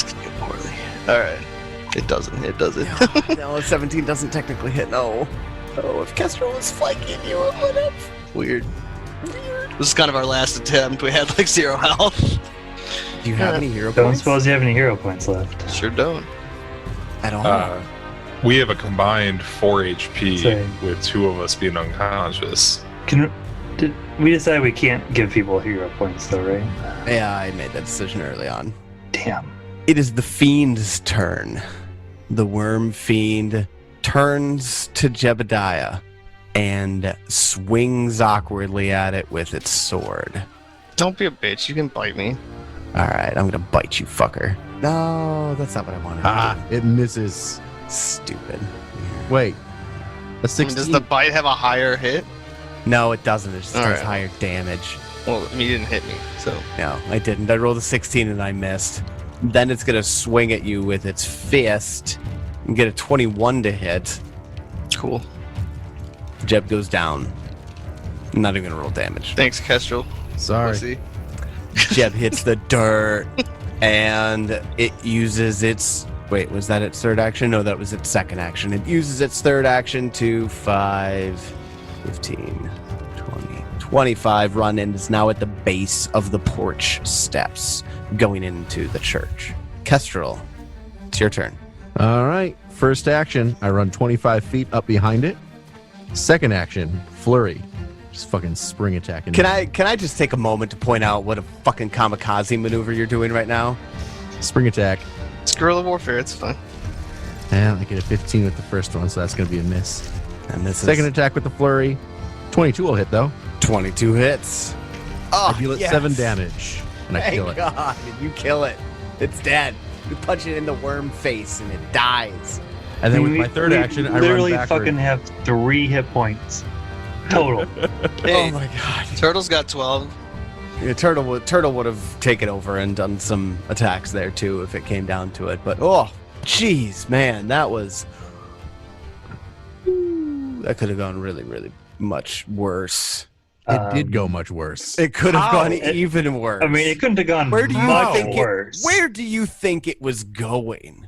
could get poorly. Alright. It doesn't hit, does it? No, 17 doesn't technically hit, no. Oh, if Kestrel was flanking you, it would have. Weird. This is kind of our last attempt. We had like 0 health. Do you have any hero Don't points? suppose you have any hero points left. Sure don't. At all? We have a combined 4 HP Same. with 2 of us being unconscious. Did we decide we can't give people hero points though, right? Yeah, I made that decision early on. Damn. It is the fiend's turn. The worm fiend turns to Jebediah and swings awkwardly at it with its sword. Don't be a bitch. You can bite me. All right, I'm gonna bite you, fucker. No, that's not what I wanted. It misses. Stupid. Wait. A I 16. mean, does the bite have a higher hit? No, it doesn't. It just All does right. higher damage. Well, you didn't hit me, so. No, I didn't. I rolled a 16 and I missed. Then it's gonna swing at you with its fist and get a 21 to hit. Cool. Jeb goes down. I'm not even gonna roll damage. Thanks, Kestrel. Sorry. Pussy. Jeb hits the dirt and it uses its... Wait, was that its third action? No, that was its second action. It uses its third action to 5, 15, 20, 25 run and is now at the base of the porch steps going into the church. Kestrel, it's your turn. All right. First action, I run 25 feet up behind it. Second action, flurry. Just fucking spring attack. Can I just take a moment to point out what a fucking kamikaze maneuver you're doing right now? Spring attack. It's guerrilla warfare. It's fine. And I get a 15 with the first one, so that's going to be a miss. And this Second is attack with the flurry. 22 will hit, though. 22 hits. Oh, I deal it yes. 7 damage, and I Thank kill it. God, you kill it. It's dead. You punch it in the worm face and it dies. And then with my third action, I run literally backward. fucking have 3 hit points total. Hey, Oh my God. Turtle's got 12. Yeah, Turtle would have taken over and done some attacks there too if it came down to it. But oh, Jeez, man, that was... That could have gone really, really much worse. It did go much worse. It could have How? gone even worse. I mean, it couldn't have gone Where do you much think worse. Where do you think it was going?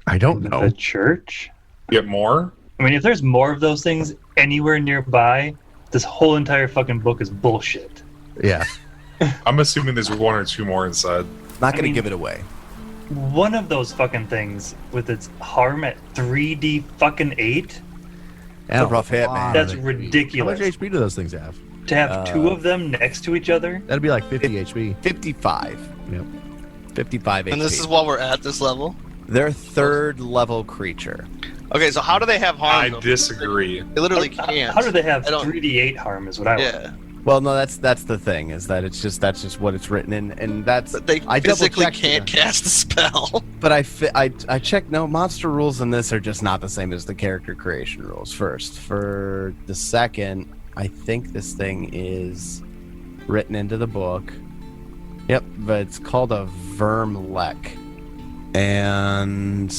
I don't know. The church? Get more? I mean, if there's more of those things anywhere nearby, this whole entire fucking book is bullshit. Yeah. I'm assuming there's one or two more inside. Not going to mean- give it away. One of those fucking things with its harm at 3D fucking 8, And a rough hit, lot man. of That's HP. ridiculous. How much HP do those things have? to have two of them next to each other. That'd be like 50 HP. 55. Yep. 55 HP. And this is while we're at this level? They're third level creature. Okay, so how do they have harm? I though? disagree. They literally can't. How do they have I don't- 3d8 harm is what I want. Yeah, Well, no, that's the thing, is that that's just what it's written in, and that's but they I physically double-checked can't it. cast the spell. But I checked. No, monster rules in this are just not the same as the character creation rules. First, for the second, I think this thing is written into the book. Yep, but it's called a Vermlek, and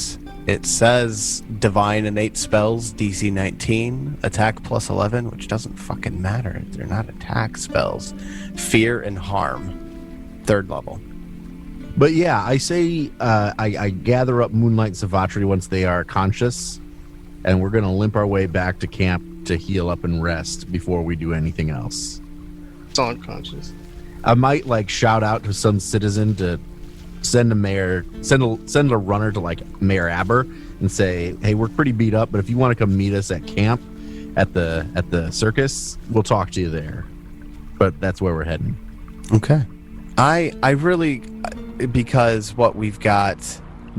it says divine innate spells DC 19, attack plus 11, which doesn't fucking matter. They're not attack spells. Fear and harm, third level. But yeah, I say I gather up Moonlight Savatri once they are conscious, and we're going to limp our way back to camp to heal up and rest before we do anything else. It's unconscious. I might like shout out to some citizen to send a runner to like Mayor Aber and say, hey, we're pretty beat up, but if you want to come meet us at camp at the circus, we'll talk to you there. But that's where we're heading. Okay. I really, because what we've got,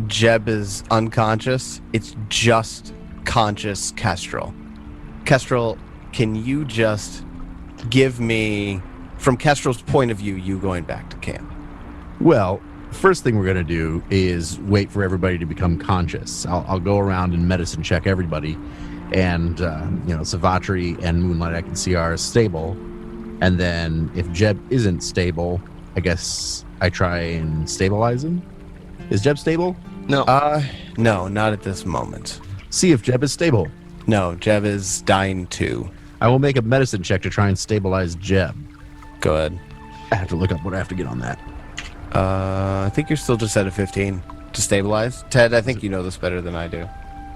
Jeb is unconscious. It's just conscious Kestrel. Kestrel, can you just give me, from Kestrel's point of view, you going back to camp? Well, first thing we're going to do is wait for everybody to become conscious. I'll go around and medicine check everybody, and Savatri and Moonlight I can see are stable, and then if Jeb isn't stable, I guess I try and stabilize him. Is Jeb stable? No. No, not at this moment. See if Jeb is stable. No, Jeb is dying too. I will make a medicine check to try and stabilize Jeb. Go ahead. I have to look up what I have to get on that. I think you're still just at a 15 to stabilize. Ted, I think you know this better than I do.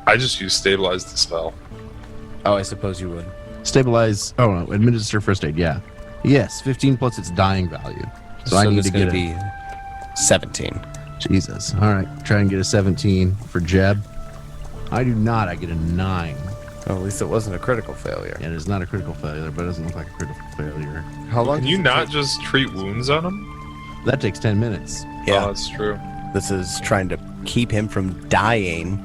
I just use stabilize the spell. Oh, I suppose you would. Stabilize. Oh no, administer first aid. Yeah. Yes, 15 plus its dying value. So I need it's to get gonna be 17. Jesus. All right, try and get a 17 for Jeb. I do not. I get a 9. Oh, at least it wasn't a critical failure. And it's not a critical failure, but it doesn't look like a critical failure. How long? Can does you it not take? just treat wounds on him? That takes 10 minutes. Yeah, Oh, that's true. this is trying to keep him from dying.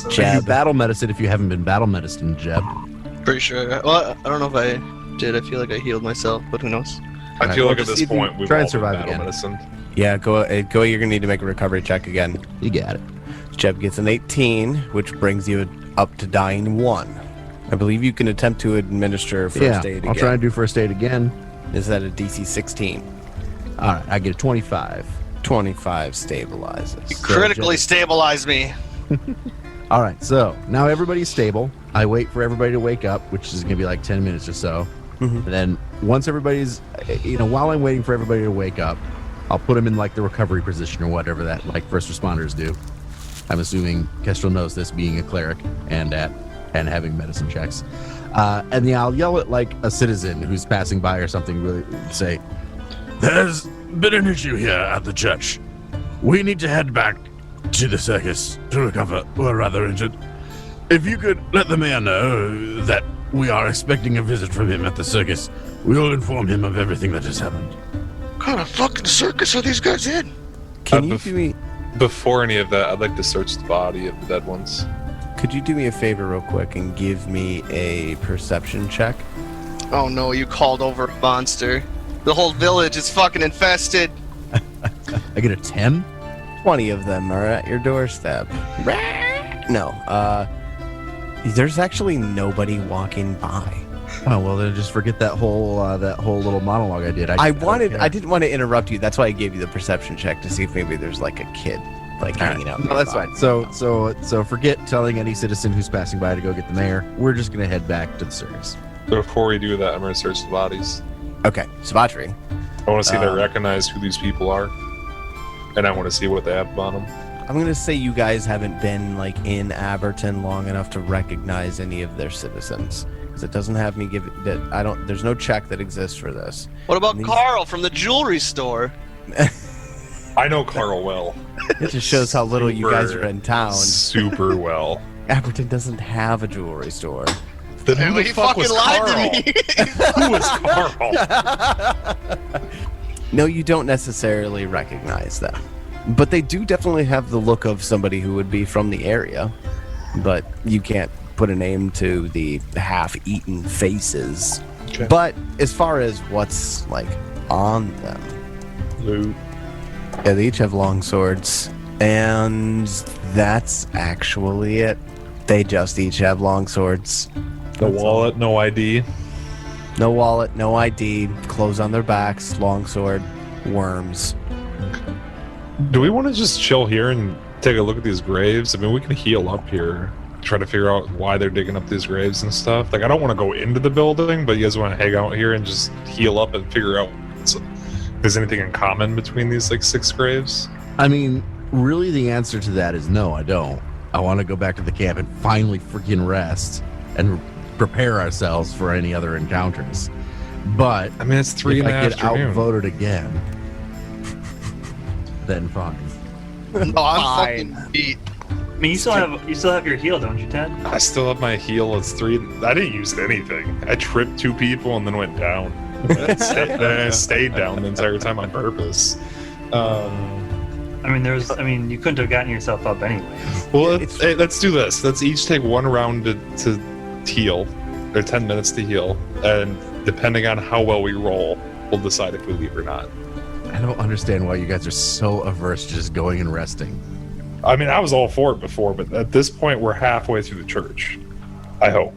You Jeb. battle medicine if you haven't been battle medicine, Jeb. Pretty sure. Well, I don't know if I did. I feel like I healed myself, but who knows? I Alright, feel well, like at just this you can point we've try all and survive been battle again. medicine. Yeah, go. You're gonna need to make a recovery check again. You got it. Jeb gets an 18, which brings you up to dying 1. I believe you can attempt to administer first Yeah, aid again. I'll try and do first aid again. Is that a DC 16? All right, I get a 25. 25 stabilizes. Critically stabilize me. All right, so now everybody's stable. I wait for everybody to wake up, which is going to be like 10 minutes or so. Mhm. And then once everybody's, while I'm waiting for everybody to wake up, I'll put them in like the recovery position or whatever that like first responders do. I'm assuming Kestrel knows this, being a cleric and having medicine checks. And then I'll yell at like a citizen who's passing by or something, really say, "There's been an issue here at the church. We need to head back to the circus to recover. We're rather injured. If you could let the mayor know that we are expecting a visit from him at the circus, we will inform him of everything that has happened." What kind of fucking circus are these guys in? Can you do me? Before any of that, I'd like to search the body of the dead ones. Could you do me a favor real quick and give me a perception check? Oh no, you called over a monster. The whole village is fucking infested. I get a 10? 20 of them are at your doorstep. No, there's actually nobody walking by. Oh, well, then just forget that whole little monologue I did. I don't care. didn't want to interrupt you. That's why I gave you the perception check to see if maybe there's like a kid like hanging out. No, that's fine. So forget telling any citizen who's passing by to go get the mayor. We're just gonna head back to the circus. Before we do that, I'm gonna search the bodies. Okay, Savatri. I want to see if they recognize who these people are, and I want to see what they have on them. I'm gonna say you guys haven't been like in Aberton long enough to recognize any of their citizens, because it doesn't have me give it. That I don't. There's no check that exists for this. What about Carl from the jewelry store? I know Carl well. It just shows how little you guys are in town. Super well. Aberton doesn't have a jewelry store. Then who the He fuck fucking was lied Carl? to me. Who was Carl? No, you don't necessarily recognize them, but they do definitely have the look of somebody who would be from the area. But you can't put a name to the half-eaten faces. Okay. But as far as what's like on them, Loot. yeah, they each have long swords, and that's actually it. They just each have long swords. No wallet, no ID. No wallet, no ID, clothes on their backs, longsword, worms. Do we want to just chill here and take a look at these graves? I mean, we can heal up here, try to figure out why they're digging up these graves and stuff. Like, I don't want to go into the building, but you guys want to hang out here and just heal up and figure out if there's anything in common between these, like, 6 graves? I mean, really, the answer to that is no. I don't. I want to go back to the camp and finally freaking rest and prepare ourselves for any other encounters. But I mean, it's 3 if in the I get afternoon. outvoted again, then fine. No, I'm fucking beat. I mean, you still have your heal, don't you, Ted? I still have my heal. It's 3. I didn't use anything. I tripped 2 people and then went down. I stayed down the entire time on purpose. I mean, you couldn't have gotten yourself up anyway. Well, let's do this. Let's each take 1 round to heal. Or 10 minutes to heal. And depending on how well we roll, we'll decide if we leave or not. I don't understand why you guys are so averse to just going and resting. I mean, I was all for it before, but at this point, we're halfway through the church. I hope.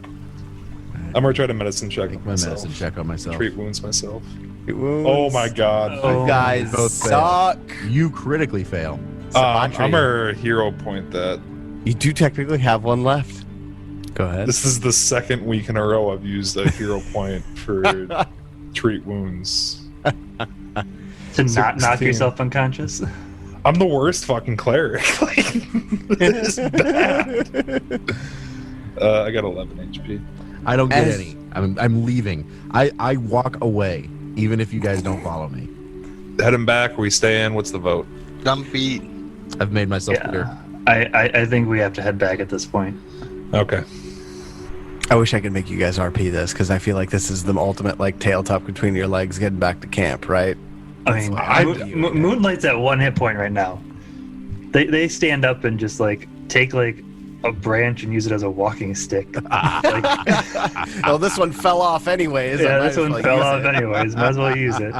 I'm gonna try to medicine check Take on my myself. medicine check on myself. Treat wounds myself. Wounds. Oh my god. You guys both fail. suck. You critically fail. I'm gonna hero point that. You do technically have 1 left. Go ahead. This is the 2nd week in a row I've used a hero point for treat wounds. To not knock 16. yourself unconscious. I'm the worst fucking cleric. Like, this is bad. I got 11 HP. I don't get As- any. I'm leaving. I walk away, even if you guys don't follow me. Heading back, we stay in. What's the vote? I'm beat. I've made myself Yeah. clear. I think we have to head back at this point. Okay. I wish I could make you guys RP this, because I feel like this is the ultimate like tail tuck between your legs getting back to camp, right? I mean, I- Moonlight's at 1 hit point right now. They stand up and just like take like a branch and use it as a walking stick. Like, Well, this one fell off anyways. I yeah, might this as one well fell use off it. anyways. Might as well use it.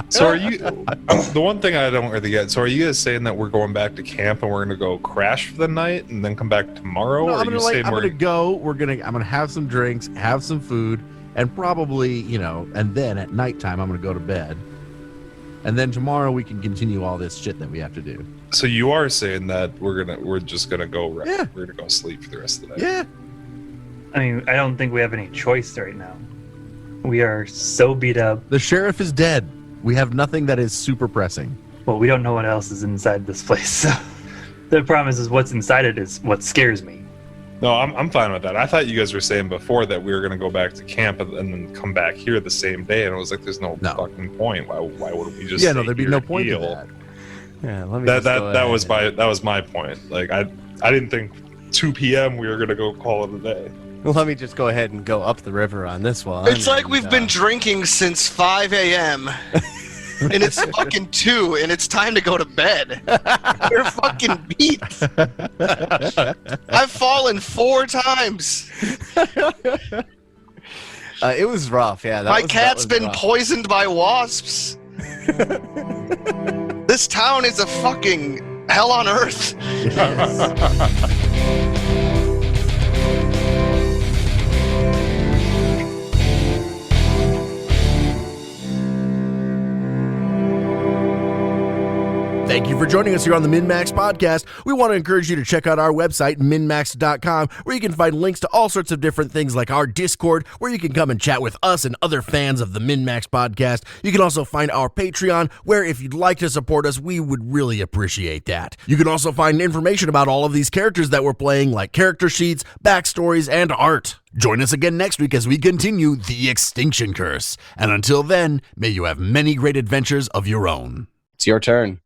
So are you? The one thing I don't really get. So are you guys saying that we're going back to camp and we're gonna go crash for the night and then come back tomorrow? No, or I'm are you gonna saying I'm we're gonna go. I'm gonna have some drinks, have some food, and probably, and then at nighttime I'm gonna go to bed. And then tomorrow we can continue all this shit that we have to do. So you are saying that we're just gonna go rest. Yeah. We're gonna go sleep for the rest of the day. Yeah. I mean, I don't think we have any choice right now. We are so beat up. The sheriff is dead. We have nothing that is super pressing. Well, we don't know what else is inside this place. So the problem is what's inside it is what scares me. No, I'm fine with that. I thought you guys were saying before that we were gonna go back to camp and then come back here the same day, and it was like, there's no, No. fucking point. Why would we just? Yeah, no, stay there'd be here no and point to heal? that. Yeah, let me That just go that was ahead. that was my point. Like I didn't think 2 p.m. we were gonna go call it a day. Well, let me just go ahead and go up the river on this one. It's like and, we've been drinking since 5 a.m. and it's fucking 2, and it's time to go to bed. We're fucking beat. I've fallen 4 times. It was rough. Yeah, My cat's been rough. poisoned by wasps. This town is a fucking hell on earth. Thank you for joining us here on the MNmaxed Podcast. We want to encourage you to check out our website, MNmaxed.com, where you can find links to all sorts of different things like our Discord, where you can come and chat with us and other fans of the MNmaxed Podcast. You can also find our Patreon, where if you'd like to support us, we would really appreciate that. You can also find information about all of these characters that we're playing, like character sheets, backstories, and art. Join us again next week as we continue the Extinction Curse. And until then, may you have many great adventures of your own. It's your turn.